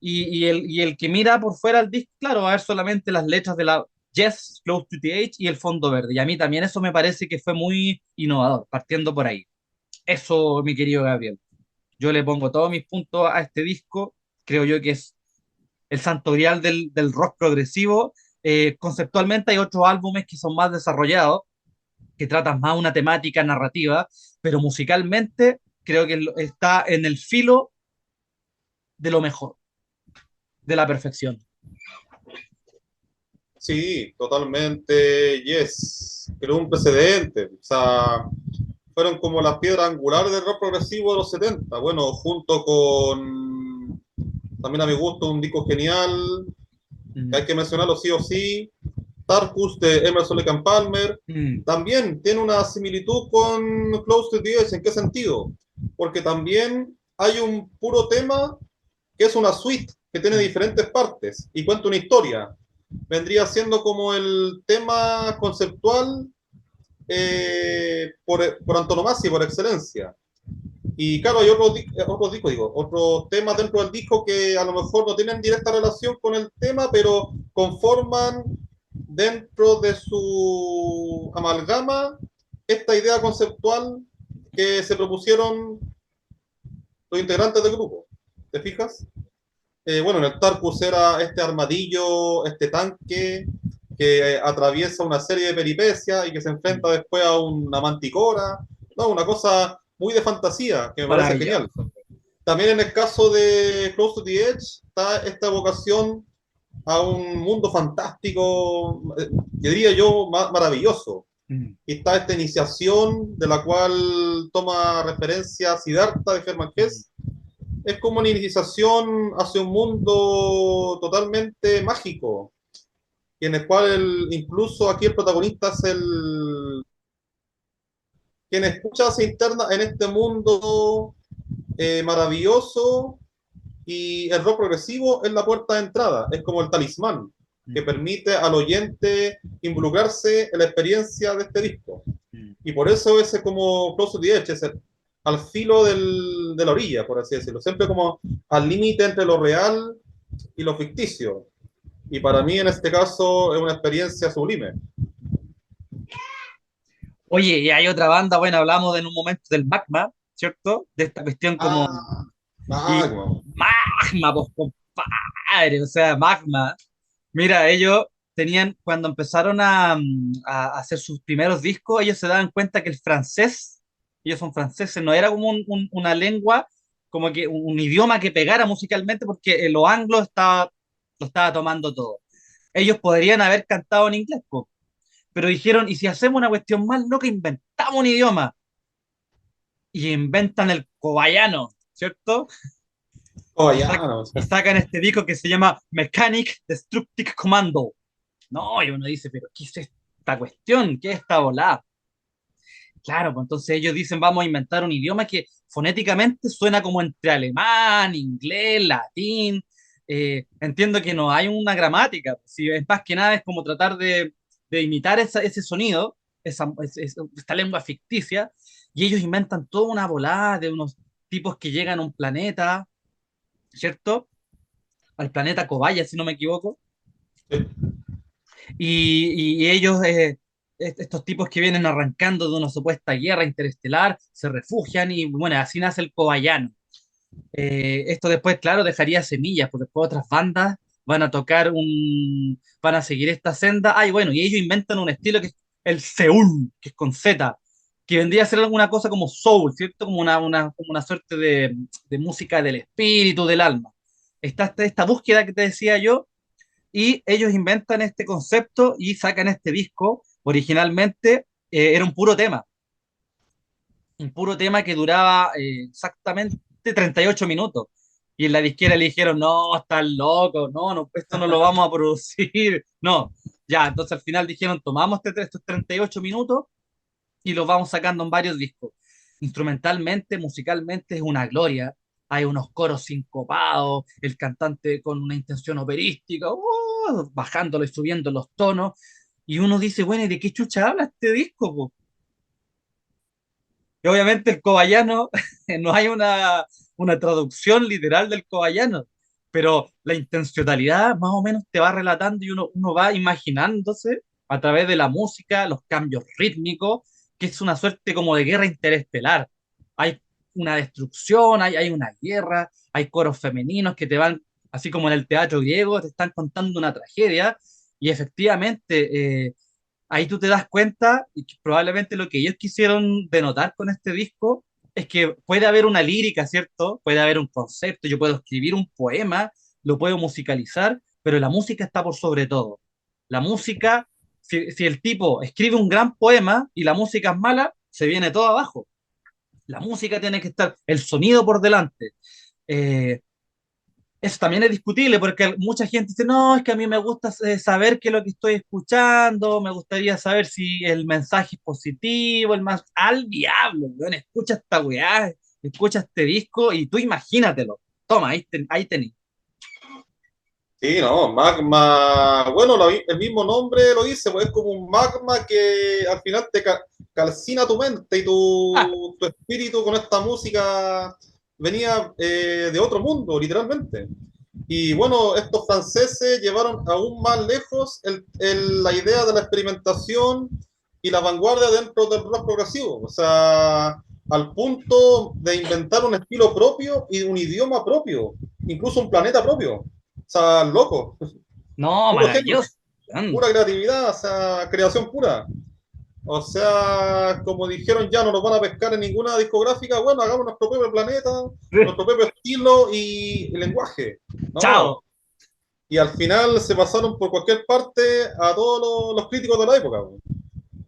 Y el que mira por fuera del disco, claro, va a ver solamente las letras de la Yes, Close to the Edge y el fondo verde. Y a mí también eso me parece que fue muy innovador, partiendo por ahí. Eso, mi querido Gabriel. Yo le pongo todos mis puntos a este disco. Creo yo que es el santo grial del rock progresivo. Conceptualmente hay otros álbumes que son más desarrollados, que tratan más una temática narrativa, pero musicalmente creo que está en el filo de lo mejor, de la perfección. Sí, totalmente, yes. Creó un precedente. O sea, fueron como las piedras angulares del rock progresivo de los 70. Bueno, junto con, también a mi gusto, un disco genial, que Mm, hay que mencionarlo sí o sí, Tarkus de Emerson Lake and Palmer. mm, También tiene una similitud con Close to the Edge. ¿En qué sentido? Porque también hay un puro tema que es una suite que tiene mm, diferentes partes y cuenta una historia. Vendría siendo como el tema conceptual por antonomasia y por excelencia. Y claro, hay otros discos, digo, otros temas dentro del disco que a lo mejor no tienen directa relación con el tema, pero conforman dentro de su amalgama esta idea conceptual que se propusieron los integrantes del grupo. ¿Te fijas? Bueno, en el Tarkus era este armadillo, este tanque que atraviesa una serie de peripecias y que se enfrenta mm. después a una manticora. No, una cosa muy de fantasía que me parece genial. Maravilloso. También en el caso de Close to the Edge está esta vocación a un mundo fantástico, diría yo, maravilloso. Mm, Y está esta iniciación de la cual toma referencia Siddhartha de Hermann mm. Hesse. Es como una iniciación hacia un mundo totalmente mágico, y en el cual incluso aquí el protagonista es quien escucha se interna en este mundo maravilloso, y el rock progresivo es la puerta de entrada, es como el talismán que Mm, permite al oyente involucrarse en la experiencia de este disco. mm. Y por eso ese como Close to the Edge, es al filo de la orilla, por así decirlo, siempre como al límite entre lo real y lo ficticio. Y para mí en este caso es una experiencia sublime. Oye, y hay otra banda, bueno, hablamos en un momento del Magma, ¿cierto? De esta cuestión como... Ah, Y Magma. Magma, pues compadre, o sea, Magma. Mira, ellos tenían, cuando empezaron a hacer sus primeros discos, ellos se daban cuenta que el francés, ellos son franceses, no era como una lengua, como que un idioma que pegara musicalmente, porque lo anglo lo estaba tomando todo. Ellos podrían haber cantado en inglés, po, pero dijeron, ¿y si hacemos una cuestión más loca, inventamos un idioma? Y inventan el cobayano, ¿cierto? Oh, Y, ya, sac- no, o y sea, sacan este disco que se llama Mechanic Destructive Commando. No, y uno dice, pero ¿qué es esta cuestión? ¿Qué es esta volada? Claro, pues entonces ellos dicen, vamos a inventar un idioma que fonéticamente suena como entre alemán, inglés, latín. Entiendo que no hay una gramática, si es más que nada es como tratar de imitar ese sonido, esta lengua ficticia, y ellos inventan toda una volada de unos tipos que llegan a un planeta, ¿cierto? Al planeta Cobaya, si no me equivoco, y ellos, estos tipos que vienen arrancando de una supuesta guerra interestelar, se refugian y bueno, así nace el Cobayano. Esto después, claro, dejaría semillas, porque después otras bandas van a seguir esta senda. Ay, bueno, y ellos inventan un estilo que es el Seúl, que es con Z, que vendría a ser alguna cosa como soul, ¿cierto? Como como una suerte de música del espíritu, del alma. Está esta búsqueda que te decía yo, y ellos inventan este concepto y sacan este disco. Originalmente era un puro tema que duraba exactamente 38 minutos. Y en la disquera le dijeron, no, estás loco, no, no, esto no lo vamos a producir. No, ya, entonces al final dijeron, tomamos estos 38 minutos y los vamos sacando en varios discos. Instrumentalmente, musicalmente es una gloria. Hay unos coros sincopados, el cantante con una intención operística, bajándolo y subiendo los tonos. Y uno dice, bueno, ¿y de qué chucha habla este disco, po? Y obviamente el cobayano, no hay una traducción literal del cobayano, pero la intencionalidad más o menos te va relatando y uno va imaginándose a través de la música, los cambios rítmicos, que es una suerte como de guerra interestelar. Hay una destrucción, hay una guerra, hay coros femeninos que te van, así como en el teatro griego, te están contando una tragedia y efectivamente... ahí tú te das cuenta y que probablemente lo que ellos quisieron denotar con este disco es que puede haber una lírica, ¿cierto? Puede haber un concepto, yo puedo escribir un poema, lo puedo musicalizar, pero la música está por sobre todo. La música, si el tipo escribe un gran poema y la música es mala, se viene todo abajo. La música tiene que estar, el sonido por delante. Eh, Eso también es discutible porque mucha gente dice, no, es que a mí me gusta saber qué es lo que estoy escuchando, me gustaría saber si el mensaje es positivo, el más... Al diablo, weón, escucha esta weá, escucha este disco y tú imagínatelo. Toma, ahí tenés. Sí, no, magma, bueno, el mismo nombre lo dice, pues es como un magma que al final te calcina tu mente y Ah, tu espíritu con esta música venía de otro mundo, literalmente. Y bueno, estos franceses llevaron aún más lejos la idea de la experimentación y la vanguardia dentro del rock progresivo, o sea, al punto de inventar un estilo propio y un idioma propio, incluso un planeta propio. O sea, loco, no, puro genio, maravilloso. Weón. pura creatividad, o sea, creación pura. O sea, como dijeron, ya no nos van a pescar en ninguna discográfica, bueno, hagamos nuestro propio planeta, nuestro propio estilo y lenguaje. No. Chao. Y al final se pasaron por cualquier parte a todos los críticos de la época.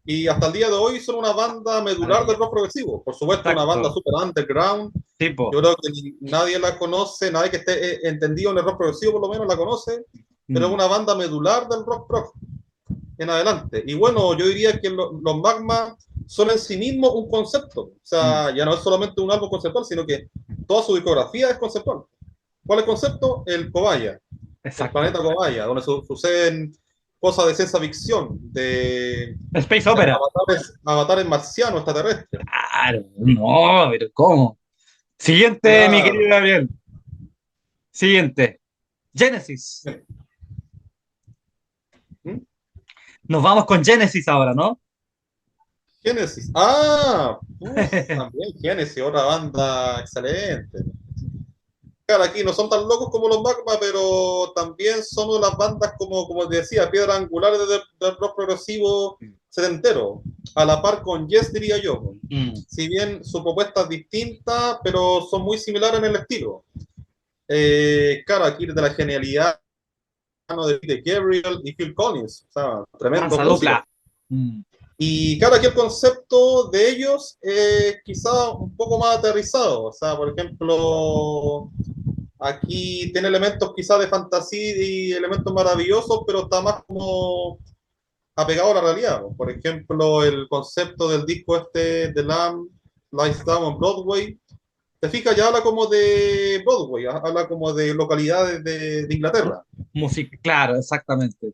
Y hasta el día de hoy son una banda medular del Maravilloso. rock progresivo. Por supuesto, una banda Exacto. super underground. Tipo. Yo creo que nadie la conoce, nadie que esté entendido en el rock progresivo por lo menos la conoce, pero es Mm, una banda medular del rock en adelante. Y bueno, yo diría que los Magma son en sí mismos un concepto. O mm, sea, ya no es solamente un álbum conceptual, sino que toda su discografía es conceptual. ¿Cuál es el concepto? El Cobaya, el exacto. planeta Cobaya, donde suceden cosas de ciencia ficción, Space Opera. avatares marcianos, extraterrestres. Claro, no, pero ¿cómo? Siguiente, mi querido Claro. Gabriel. Siguiente. Genesis. ¿Mm? Nos vamos con Genesis ahora, ¿no? Génesis. Ah, uf, también Génesis, otra banda excelente. Claro, aquí no son tan locos como los Magma, pero también son de las bandas, como te decía, piedra angular del rock progresivo setentero, a la par con Yes, diría yo. Mm, Si bien su propuesta es distinta, pero son muy similares en el estilo. Claro, aquí de la genialidad de Gabriel y Phil Collins, o sea, tremendos Mansa músicos. dupla. Mm, Y claro, aquí el concepto de ellos quizá un poco más aterrizado. O sea, por ejemplo, aquí tiene elementos quizá de fantasía y elementos maravillosos, pero está más como apegado a la realidad. Por ejemplo, el concepto del disco este de Lamb, Lies Down on Broadway, te fijas, ya habla como de Broadway, habla como de localidades de Inglaterra. música, claro, exactamente.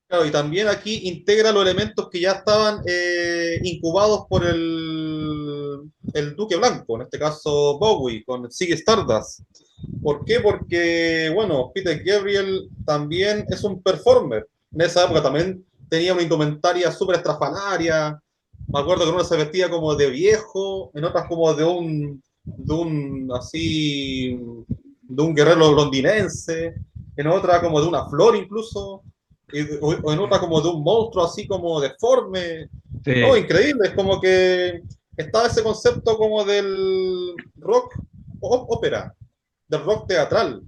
Claro, y también aquí integra los elementos que ya estaban incubados por el Duque Blanco, en este caso Bowie, con Ziggy Stardust. ¿Por qué? Porque, bueno, Peter Gabriel también es un performer. En esa época también tenía una indumentaria súper estrafalaria. Me acuerdo que en una se vestía como de viejo, en otras como así, de un guerrero londinense, en otra como de una flor incluso, o en otra como de un monstruo así como deforme. No, Sí. increíble, es como que estaba ese concepto como del rock ópera, del rock teatral.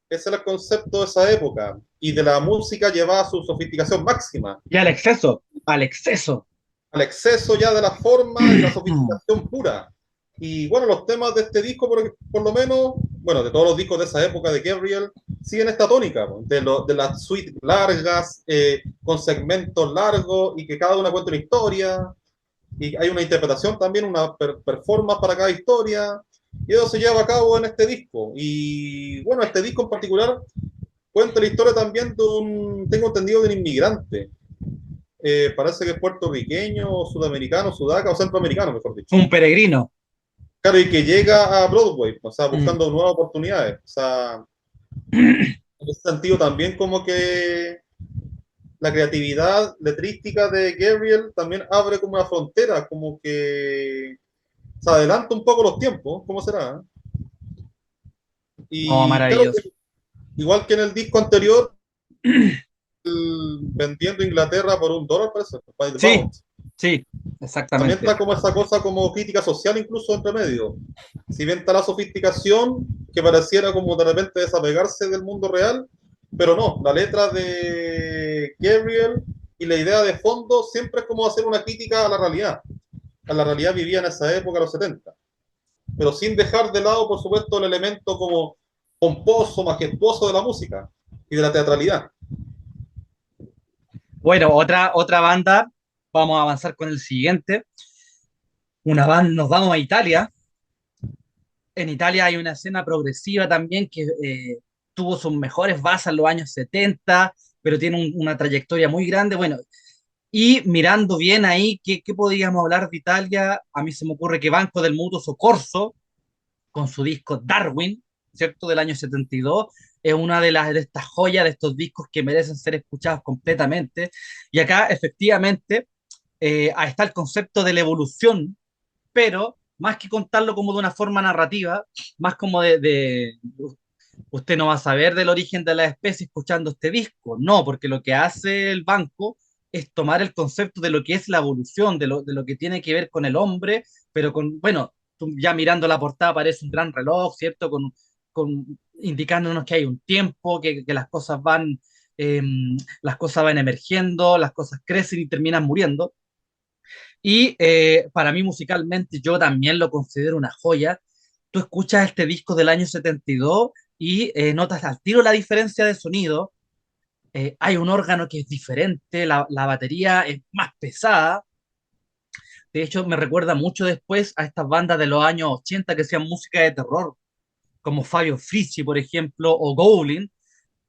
Ese era el concepto de esa época. Y de la música llevada a su sofisticación máxima, Y al exceso, al exceso. al exceso ya de la forma y la sofisticación pura. Y bueno, los temas de este disco, por lo menos, bueno, de todos los discos de esa época de Gabriel, siguen esta tónica, de las suites largas, con segmentos largos y que cada una cuenta una historia. Y hay una interpretación también, una performance para cada historia. Y eso se lleva a cabo en este disco. Y bueno, este disco en particular cuenta la historia también de tengo entendido, de un inmigrante. Parece que es puertorriqueño, o sudamericano, sudaca o centroamericano, mejor dicho. Un peregrino. Claro, y que llega a Broadway, o sea, Mm. buscando nuevas oportunidades. O sea, en ese sentido también como que la creatividad letrística de Gabriel también abre como una frontera, como que se adelanta un poco los tiempos, ¿cómo será? Oh, Y claro, maravilloso. igual que en el disco anterior, vendiendo Inglaterra por $1, parece, by the Sí, pound. sí, También exactamente. está como esa cosa como crítica social incluso entre medio. Si bien está la sofisticación, que pareciera como de repente desapegarse del mundo real, pero no, la letra de Gabriel, y la idea de fondo siempre es como hacer una crítica a la realidad vivida en esa época, los 70, pero sin dejar de lado, por supuesto, el elemento como pomposo, majestuoso de la música y de la teatralidad. Bueno, otra banda, vamos a avanzar con el siguiente. Una banda, nos vamos a Italia. En Italia hay una escena progresiva también que tuvo sus mejores bases en los años 70, pero tiene una trayectoria muy grande. Bueno, y mirando bien ahí, ¿qué podríamos hablar de Italia? A mí se me ocurre que Banco del Mutuo Soccorso, con su disco Darwin, ¿cierto? Del año 72, es una de estas joyas, de estos discos que merecen ser escuchados completamente. Y acá, efectivamente, está el concepto de la evolución, pero más que contarlo como de una forma narrativa, más como usted no va a saber del origen de la especie escuchando este disco, no, porque lo que hace el banco es tomar el concepto de lo que es la evolución, de lo que tiene que ver con el hombre, pero con, bueno, ya mirando la portada aparece un gran reloj, ¿cierto? Indicándonos que hay un tiempo, que eh, las cosas van emergiendo, las cosas crecen y terminan muriendo. Y para mí musicalmente yo también lo considero una joya. Tú escuchas este disco del año 72 y notas al tiro la diferencia de sonido. Hay un órgano que es diferente, la batería es más pesada. De hecho, me recuerda mucho después a estas bandas de los años 80 que hacían música de terror, como Fabio Frizzi, por ejemplo, o Goblin,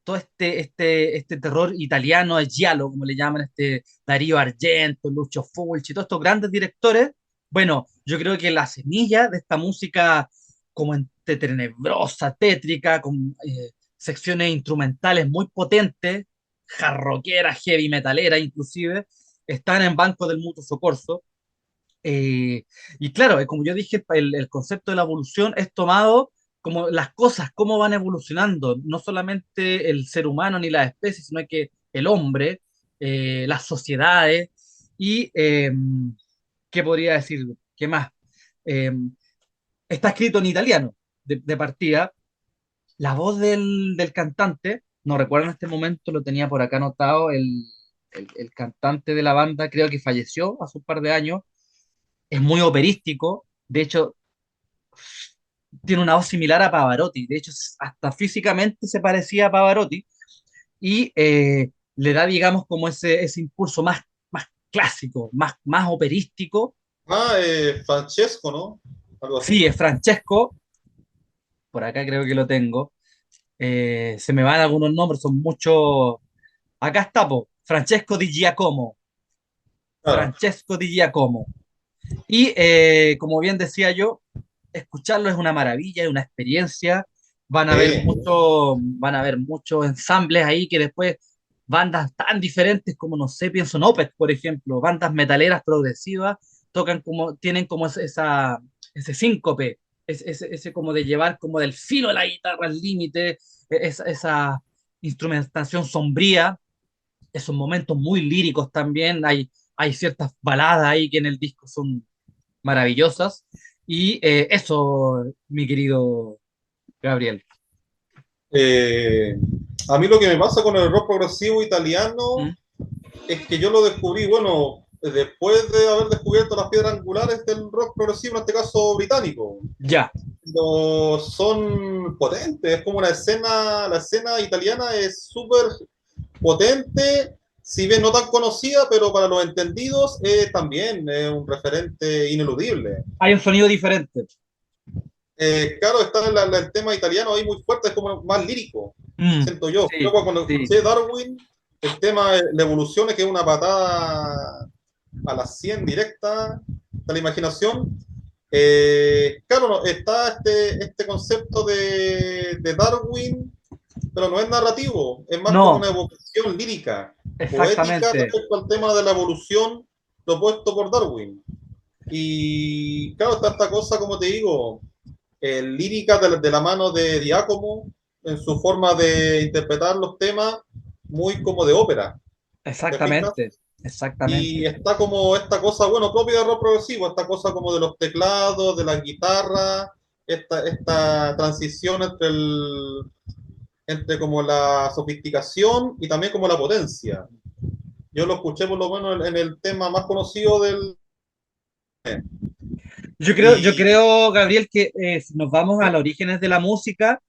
todo este terror italiano de giallo, como le llaman, Darío Argento, Lucio Fulci, todos estos grandes directores. Bueno, yo creo que la semilla de esta música como entre tenebrosa, tétrica, con secciones instrumentales muy potentes, jarroqueras, heavy metalera inclusive, están en Banco del Mutuo Soccorso. Y claro, como yo dije, el concepto de la evolución es tomado como las cosas, cómo van evolucionando, no solamente el ser humano ni las especies, sino que el hombre, las sociedades y, ¿qué podría decir? ¿Qué más? Eh, Está escrito en italiano, de partida. La voz del cantante, no recuerdo en este momento, lo tenía por acá anotado, el cantante de la banda creo que falleció hace un par de años, es muy operístico, de hecho tiene una voz similar a Pavarotti, de hecho hasta físicamente se parecía a Pavarotti y le da, digamos, como ese impulso más clásico, más operístico. Ah, Francesco, ¿no? Algo Sí, así. es Francesco, por acá creo que lo tengo. Se me van algunos nombres, son muchos. Acá está, po, Francesco Di Giacomo. Claro. Francesco Di Giacomo. Y como bien decía yo, escucharlo es una maravilla, es una experiencia. Sí. Van a haber muchos ensambles ahí que después bandas tan diferentes como, no sé, pienso en Opeth, por ejemplo, bandas metaleras progresivas, tienen como ese síncope, ese como de llevar como del filo de la guitarra al límite, esa instrumentación sombría, esos momentos muy líricos también. Hay ciertas baladas ahí que en el disco son maravillosas. Y eso, mi querido Gabriel. Eh, a mí lo que me pasa con el rock progresivo italiano ¿Mm? es que yo lo descubrí, bueno, después de haber descubierto las piedras angulares del rock progresivo, en este caso británico. Ya, Son potentes, es como la escena italiana es súper potente, si bien no tan conocida, pero para los entendidos también es un referente ineludible. hay un sonido diferente. Claro, está el tema italiano ahí muy fuerte, es como más lírico, Mm, siento yo. Yo sí, cuando sí, escuché Darwin, el tema de la evolución es que es una patada a las 100 directa de la imaginación. Claro, no, está este concepto de Darwin, pero no es narrativo, es más como no, una evocación lírica, poética exactamente, respecto al tema de la evolución propuesto por Darwin. Y claro, está esta cosa, como te digo, lírica de la mano de Giacomo en su forma de interpretar los temas, muy como de ópera, ¿te fijas? exactamente, Y exactamente. está como esta cosa, bueno, propia de rock progresivo, esta cosa como de los teclados, de las guitarras, esta transición entre como la sofisticación y también como la potencia. Yo lo escuché por lo menos en el tema más conocido del... Yo Y creo, Gabriel, que si nos vamos a los orígenes de la música,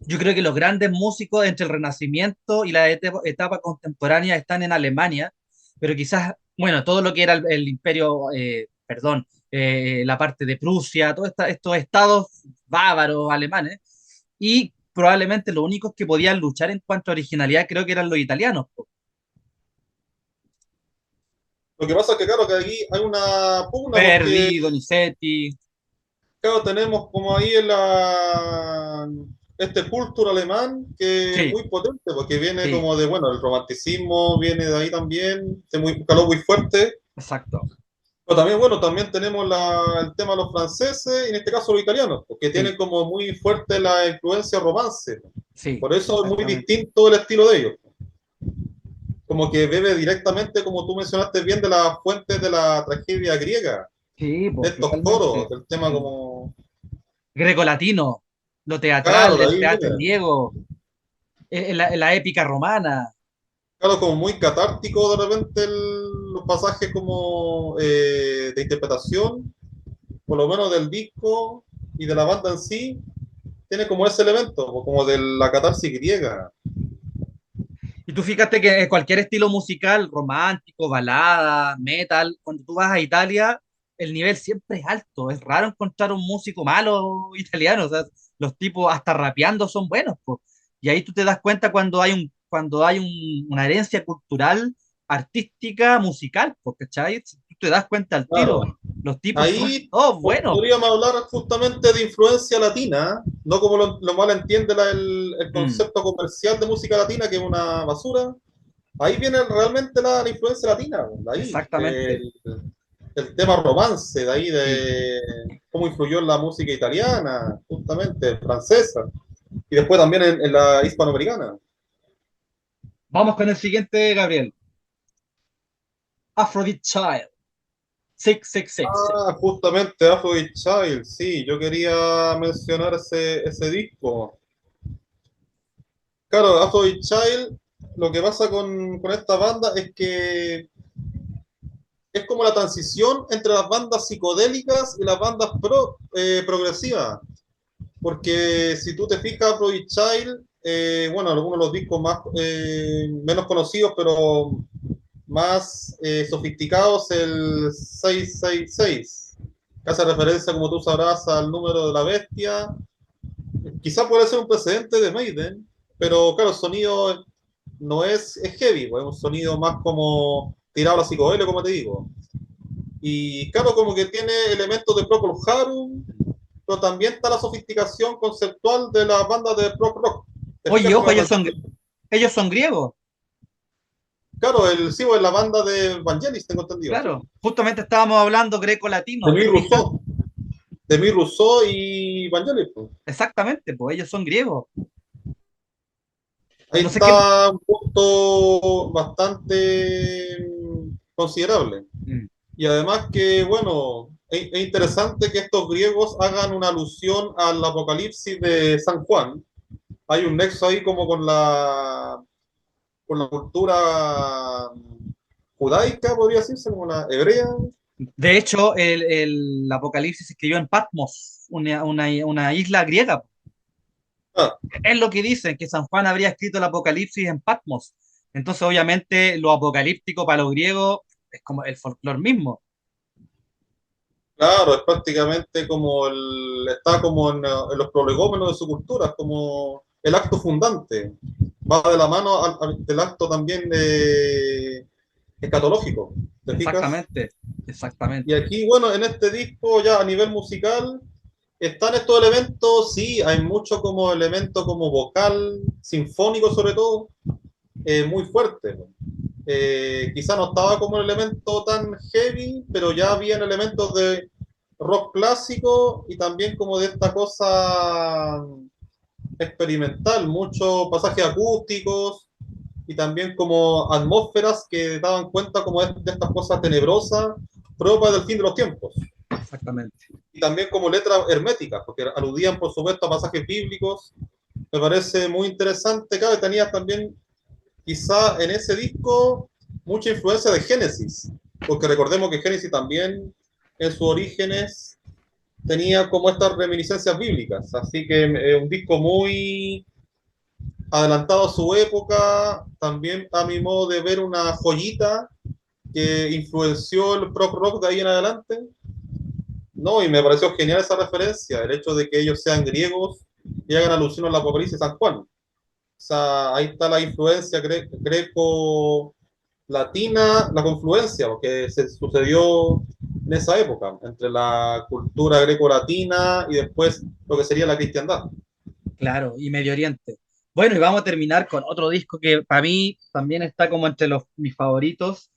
yo creo que los grandes músicos entre el Renacimiento y la etapa contemporánea están en Alemania, pero quizás, bueno, todo lo que era el imperio, perdón, la parte de Prusia, todos estos estados bávaros alemanes, y probablemente los únicos que podían luchar en cuanto a originalidad creo que eran los italianos, po. lo que pasa es que, claro, que aquí hay una pugna porque, Verdi, Donizetti, claro, tenemos como ahí este cultura alemán que es sí, muy potente, porque viene sí, como de, bueno, el romanticismo viene de ahí también, es muy, calor muy fuerte. exacto, Pero también, bueno, también tenemos el tema de los franceses y en este caso los italianos, porque sí, tienen como muy fuerte la influencia romance. sí, Por eso es muy exactamente. distinto el estilo de ellos. Como que bebe directamente, como tú mencionaste bien, de las fuentes de la tragedia griega, Sí, de pues estos coros, totalmente. del tema Sí. como... Grecolatino, lo Claro, teatral, de el ahí teatro viene. griego, la épica romana. Claro, como muy catártico de repente los pasajes como de interpretación, por lo menos del disco y de la banda en sí, tiene como ese elemento, como de la catarsis griega. Y tú fíjate que cualquier estilo musical, romántico, balada, metal, cuando tú vas a Italia, el nivel siempre es alto. Es raro encontrar un músico malo italiano. O sea, los tipos hasta rapeando son buenos, po. Y ahí tú te das cuenta cuando hay una herencia cultural, artística, musical, pues, ¿cachai? Tú te das cuenta al tiro. Claro. Los tipos son Ahí todos buenos. podríamos hablar justamente de influencia latina, no como lo mal entiende el Mm, concepto comercial de música latina, que es una basura. Ahí viene realmente la influencia latina, de ahí, exactamente. el tema romance, de ahí Sí. de cómo influyó en la música italiana, justamente, francesa, y después también en la hispanoamericana. Vamos con el siguiente, Gabriel. Aphrodite Child, 666. Ah, justamente Aphrodite Child, sí, yo quería mencionar ese disco. Claro, Aphrodite Child, lo que pasa con esta banda es que es como la transición entre las bandas psicodélicas y las bandas progresivas. Porque si tú te fijas, Aphrodite Child, bueno, algunos de los discos más menos conocidos, pero más sofisticados, el 666, que hace referencia, como tú sabrás, al número de la bestia. Quizá puede ser un precedente de Maiden, pero claro, el sonido no es heavy, pues, es un sonido más como tirado a la psicodelia, como te digo. Y claro, como que tiene elementos de Procol Harum, pero también está la sofisticación conceptual de las bandas de prog rock. ¿Te fijas Oye, como ojo, la transición? ellos son griegos, Claro, el sí, es la banda de Vangelis, tengo entendido, ¿sí? claro. Justamente estábamos hablando greco-latino. Demi ¿Te fijas? Rousseau, Demi Rousseau y Vangelis, pues. Exactamente, pues ellos son griegos. Ahí No sé qué. está un punto bastante considerable. Mm. Y además que, bueno, es interesante que estos griegos hagan una alusión al Apocalipsis de San Juan. Hay un nexo ahí como con la cultura judaica, podría decirse, como la hebrea. De hecho, el Apocalipsis se escribió en Patmos, una isla griega. Ah, Es lo que dicen, que San Juan habría escrito el Apocalipsis en Patmos. Entonces, obviamente, lo apocalíptico para los griegos es como el folclore mismo. claro, es prácticamente como está como en los prolegómenos de su cultura, como el acto fundante. Va de la mano del acto también escatológico, ¿te fijas? Exactamente, Y exactamente. aquí, bueno, en este disco ya a nivel musical están estos elementos, sí, hay mucho como elemento como vocal, sinfónico sobre todo, muy fuerte. ¿No? Quizá no estaba como un elemento tan heavy, pero ya habían elementos de rock clásico y también como de esta cosa experimental, muchos pasajes acústicos y también como atmósferas que daban cuenta como de estas cosas tenebrosas propias del fin de los tiempos. Exactamente. Y también como letras herméticas, porque aludían por supuesto a pasajes bíblicos. Me parece muy interesante. Claro, tenías también quizá en ese disco mucha influencia de Génesis, porque recordemos que Génesis también en sus orígenes tenía como estas reminiscencias bíblicas, así que un disco muy adelantado a su época, también a mi modo de ver una joyita que influenció el prog rock de ahí en adelante. No, y me pareció genial esa referencia, el hecho de que ellos sean griegos y hagan alusión al Apocalipsis de San Juan. O sea, ahí está la influencia greco-latina, la confluencia, porque se sucedió en esa época, entre la cultura greco-latina y después lo que sería la cristiandad. Claro, y Medio Oriente. Bueno, y vamos a terminar con otro disco que para mí también está como entre mis favoritos.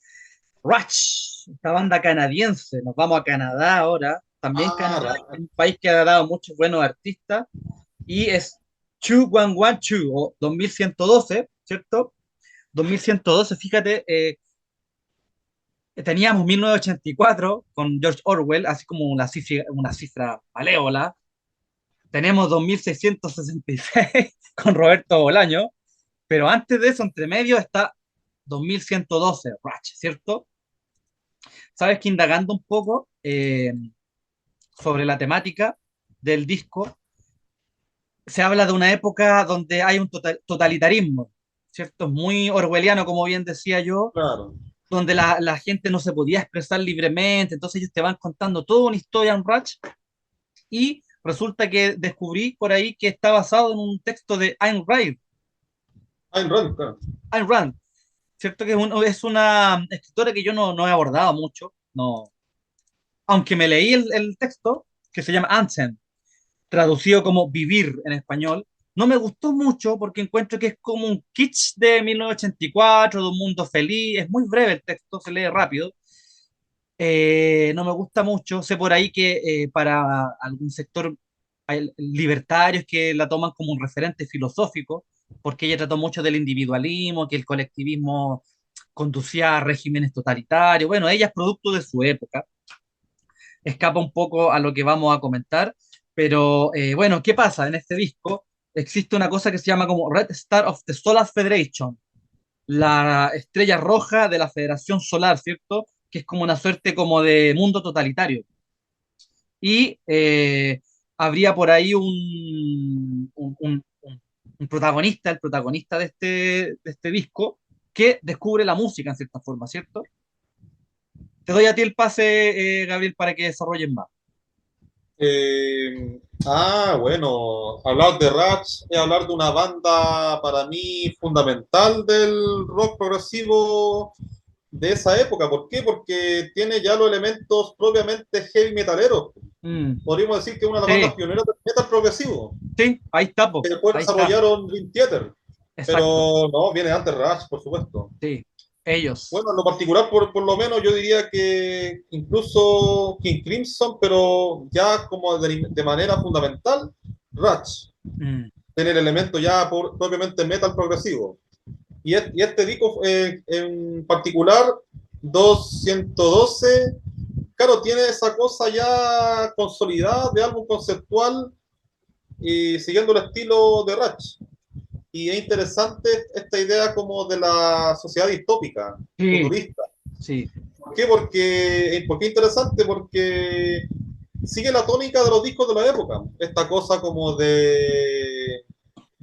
Rush, esta banda canadiense. Nos vamos a Canadá ahora. También Canadá Ah, es un país que ha dado muchos buenos artistas. Y es 2112 o 2112, ¿cierto? 2112, fíjate, teníamos 1984 con George Orwell, así como una cifra malévola. Tenemos 2666 con Roberto Bolaño, pero antes de eso, entre medio, está 2112, Ratch, ¿cierto? Sabes que indagando un poco sobre la temática del disco, se habla de una época donde hay un totalitarismo, ¿cierto? Es muy orwelliano, como bien decía yo, claro. donde la gente no se podía expresar libremente, entonces ellos te van contando toda una historia en Ratch y resulta que descubrí por ahí que está basado en un texto de Ayn Rand, Ayn Rand, claro. Ayn Rand, ¿cierto? Que es una escritora que yo no he abordado mucho, no, aunque me leí el texto que se llama Anthem, traducido como vivir en español. No me gustó mucho porque encuentro que es como un kitsch de 1984, de un mundo feliz. Es muy breve el texto, se lee rápido. No me gusta mucho. Sé por ahí que para algún sector hay libertarios que la toman como un referente filosófico, porque ella trató mucho del individualismo, que el colectivismo conducía a regímenes totalitarios. Bueno, ella es producto de su época, escapa un poco a lo que vamos a comentar, pero bueno, ¿qué pasa? En este disco existe una cosa que se llama como Red Star of the Solar Federation, la estrella roja de la Federación Solar, ¿cierto? Que es como una suerte como de mundo totalitario. Y habría por ahí un protagonista, el protagonista de este disco, que descubre la música en cierta forma, ¿cierto? Te doy a ti el pase, Gabriel, para que desarrolles más. Bueno, hablar de Rush es hablar de una banda para mí fundamental del rock progresivo de esa época. ¿Por qué? Porque tiene ya los elementos propiamente heavy metaleros. Mm, Podríamos decir que es una de las bandas sí, pioneras del metal progresivo, sí, ahí está, po, que después ahí está, desarrollaron Dream Theater. exacto, Pero no, viene antes Rush, por supuesto. sí, ellos. Bueno, en lo particular, por lo menos yo diría que incluso King Crimson, pero ya como de manera fundamental, Rush, Mm, tener elementos ya propiamente metal progresivo. Y este disco en particular, 212, claro, tiene esa cosa ya consolidada de álbum conceptual y siguiendo el estilo de Rush. Y es interesante esta idea como de la sociedad distópica, sí, futurista. sí, ¿Por qué? Porque es interesante, porque sigue la tónica de los discos de la época. Esta cosa como de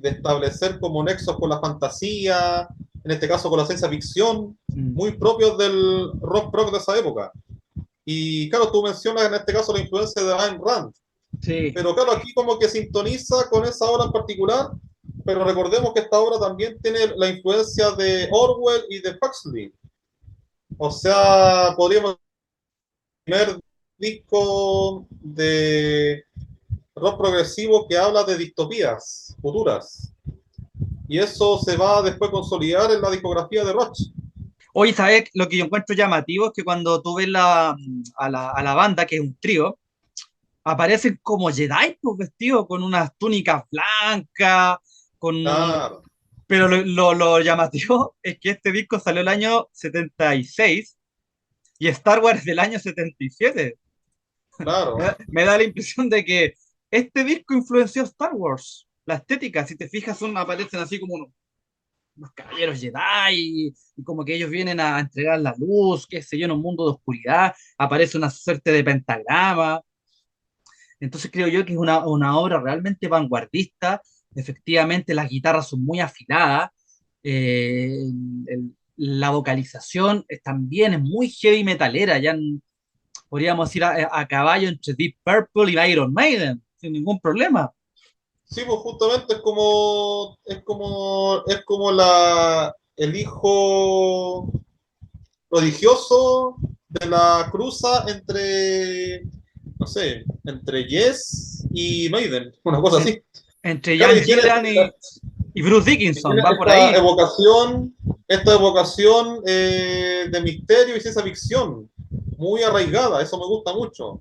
establecer como nexos con la fantasía, en este caso con la ciencia ficción, mm, muy propios del rock prog de esa época. Y claro, tú mencionas en este caso la influencia de Ayn Rand, sí, pero claro, aquí como que se sintoniza con esa obra en particular, pero recordemos que esta obra también tiene la influencia de Orwell y de Huxley. O sea, podríamos primer disco de rock progresivo que habla de distopías futuras. Y eso se va a después consolidar en la discografía de Roach. Oye, ¿sabes? Lo que yo encuentro llamativo es que cuando tú ves a la banda, que es un trío, aparecen como Jedi, pues vestidos con unas túnicas blancas, con... Claro, Pero lo llamativo es que este disco salió el año 76 y Star Wars del año 77. claro. Me da la impresión de que este disco influenció Star Wars. La estética, si te fijas, aparecen así como unos los caballeros Jedi, y como que ellos vienen a entregar la luz, qué sé yo, en un mundo de oscuridad, aparece una suerte de pentagrama. Entonces creo yo que es una obra realmente vanguardista. Efectivamente, las guitarras son muy afiladas. La vocalización también es muy heavy metalera. Podríamos ir a caballo entre Deep Purple y Iron Maiden, sin ningún problema. Sí, pues justamente es como el hijo prodigioso de la cruza entre, no sé, entre Yes y Maiden, una cosa En- así. Entre Claro, Jan y tiene, Gillan y Bruce Dickinson, tiene va por ahí. esta evocación de misterio y ciencia ficción, muy arraigada, eso me gusta mucho.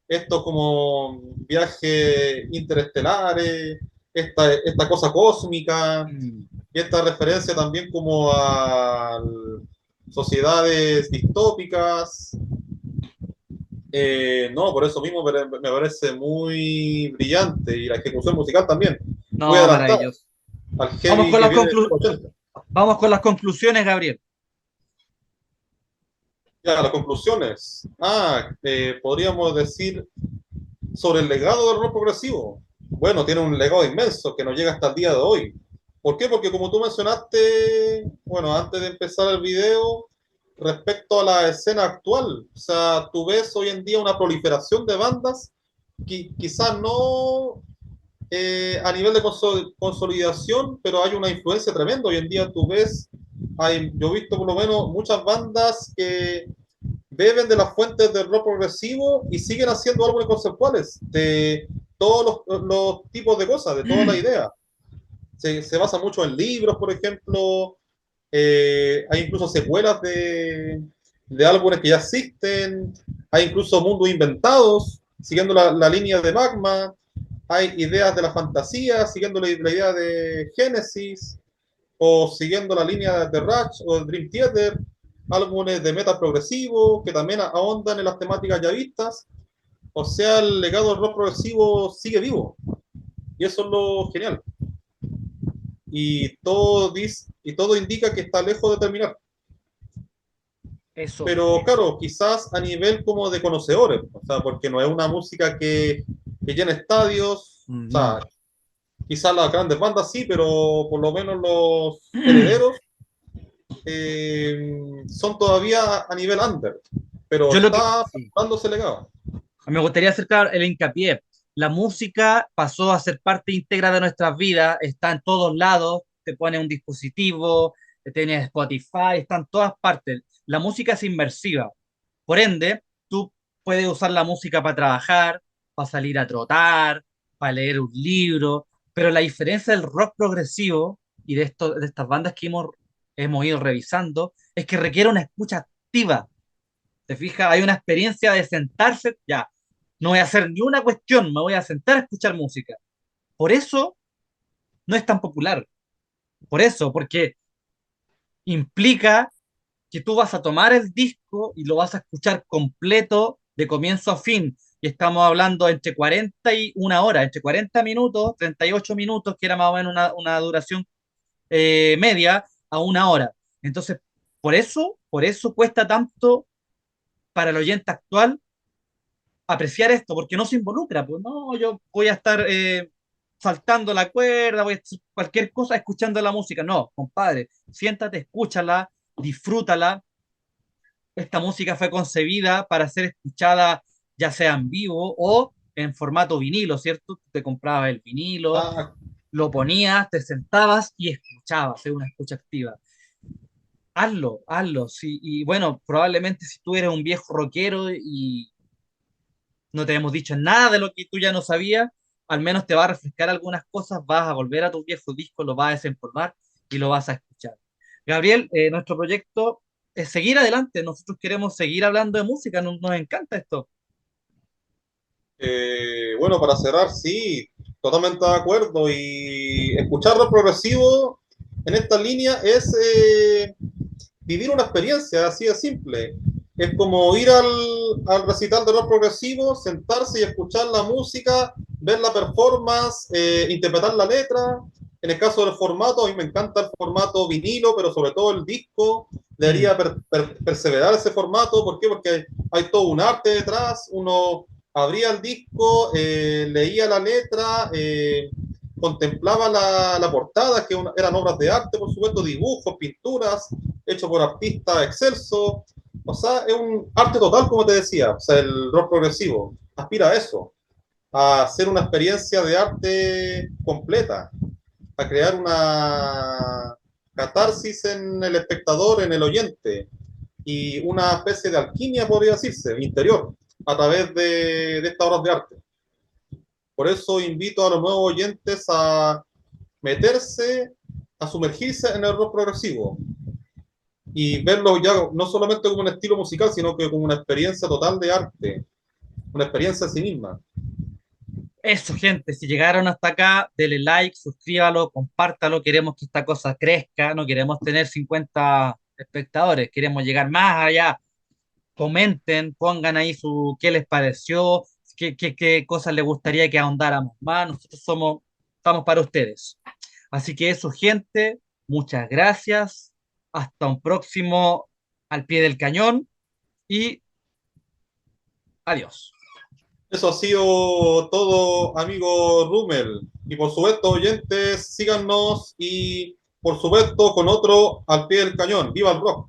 Esto como viajes interestelares, esta cosa cósmica, Mm. y esta referencia también como a sociedades distópicas. No, por eso mismo me parece muy brillante y la ejecución musical también, muy No, adelantada maravilloso. al Vamos heavy con que las viene de conclu- los 80. Vamos con las conclusiones, Gabriel. Ya, las conclusiones. Podríamos decir sobre el legado del rock progresivo. Bueno, tiene un legado inmenso que nos llega hasta el día de hoy. ¿Por qué? Porque como tú mencionaste, bueno, antes de empezar el video, respecto a la escena actual, o sea, tú ves hoy en día una proliferación de bandas que quizás no a nivel de consolidación, pero hay una influencia tremenda. Hoy en día tú ves, yo he visto por lo menos muchas bandas que beben de las fuentes del rock progresivo y siguen haciendo álbumes conceptuales de todos los tipos de cosas, de todas las ideas. Se basa mucho en libros, por ejemplo. Hay incluso secuelas de álbumes que ya existen. Hay incluso mundos inventados, siguiendo la línea de Magma. Hay ideas de la fantasía, siguiendo la idea de Genesis, o siguiendo la línea de Rush o el Dream Theater, álbumes de metal progresivo que también ahondan en las temáticas ya vistas. O sea, el legado del rock progresivo sigue vivo. Y eso es lo genial. Y todo indica que está lejos de terminar. Eso, Pero eso. claro, quizás a nivel como de conocedores, o sea, porque no es una música que llena estadios, o No. sea, quizás las grandes bandas sí, pero por lo menos los herederos son todavía a nivel under, pero Yo lo que, está sí. dándose legado. Me gustaría hacer claro el hincapié. La música pasó a ser parte íntegra de nuestras vidas, está en todos lados, te pone un dispositivo, tienes Spotify, está en todas partes. La música es inmersiva. Por ende, tú puedes usar la música para trabajar, para salir a trotar, para leer un libro, pero la diferencia del rock progresivo y de estas bandas que hemos ido revisando es que requiere una escucha activa. ¿Te fijas? Hay una experiencia de sentarse, ya, no voy a hacer ni una cuestión, me voy a sentar a escuchar música. Por eso no es tan popular. Por eso, porque implica que tú vas a tomar el disco y lo vas a escuchar completo de comienzo a fin. Y estamos hablando entre 40 y una hora, entre 40 minutos, 38 minutos, que era más o menos una duración media, a una hora. Entonces, por eso cuesta tanto para el oyente actual apreciar esto, porque no se involucra, pues no, yo voy a estar saltando la cuerda, voy a hacer cualquier cosa escuchando la música. No, compadre, siéntate, escúchala, disfrútala. Esta música fue concebida para ser escuchada ya sea en vivo o en formato vinilo, ¿cierto? Tú te comprabas el vinilo, Ah, lo ponías, te sentabas y escuchabas, es una escucha activa. Hazlo, hazlo, sí. Y bueno, probablemente si tú eres un viejo rockero y no te hemos dicho nada de lo que tú ya no sabías, al menos te va a refrescar algunas cosas, vas a volver a tu viejo disco, lo vas a desempolvar y lo vas a escuchar. Gabriel, nuestro proyecto es seguir adelante, nosotros queremos seguir hablando de música, nos encanta esto. bueno, para cerrar, sí, totalmente de acuerdo. Y escuchar rock progresivo en esta línea es vivir una experiencia así de simple. Es como ir al recital de rock progresivo, sentarse y escuchar la música, ver la performance, interpretar la letra. En el caso del formato, a mí me encanta el formato vinilo, pero sobre todo el disco. Mm. Debería perseverar ese formato. ¿Por qué? Porque hay todo un arte detrás. Uno abría el disco, leía la letra, contemplaba la portada, que eran obras de arte, por supuesto, dibujos, pinturas, hechos por artistas excelsos. O sea, es un arte total, como te decía. O sea, el rock progresivo aspira a eso, a hacer una experiencia de arte completa, a crear una catarsis en el espectador, en el oyente, y una especie de alquimia, podría decirse, interior, a través de estas obras de arte. Por eso invito a los nuevos oyentes a meterse, a sumergirse en el rock progresivo y verlo ya no solamente como un estilo musical, sino que como una experiencia total de arte, una experiencia en sí misma. Eso, gente, si llegaron hasta acá, denle like, suscríbalo, compártalo. Queremos que esta cosa crezca, no queremos tener 50 espectadores, queremos llegar más allá. Comenten, pongan ahí qué les pareció, qué cosas les gustaría que ahondáramos más. Nosotros estamos para ustedes. Así que eso, gente, muchas gracias. Hasta un próximo al pie del cañón y adiós. Eso ha sido todo, amigo Rummel. Y por supuesto, oyentes, síganos y por supuesto con otro al pie del cañón. ¡Viva el rock!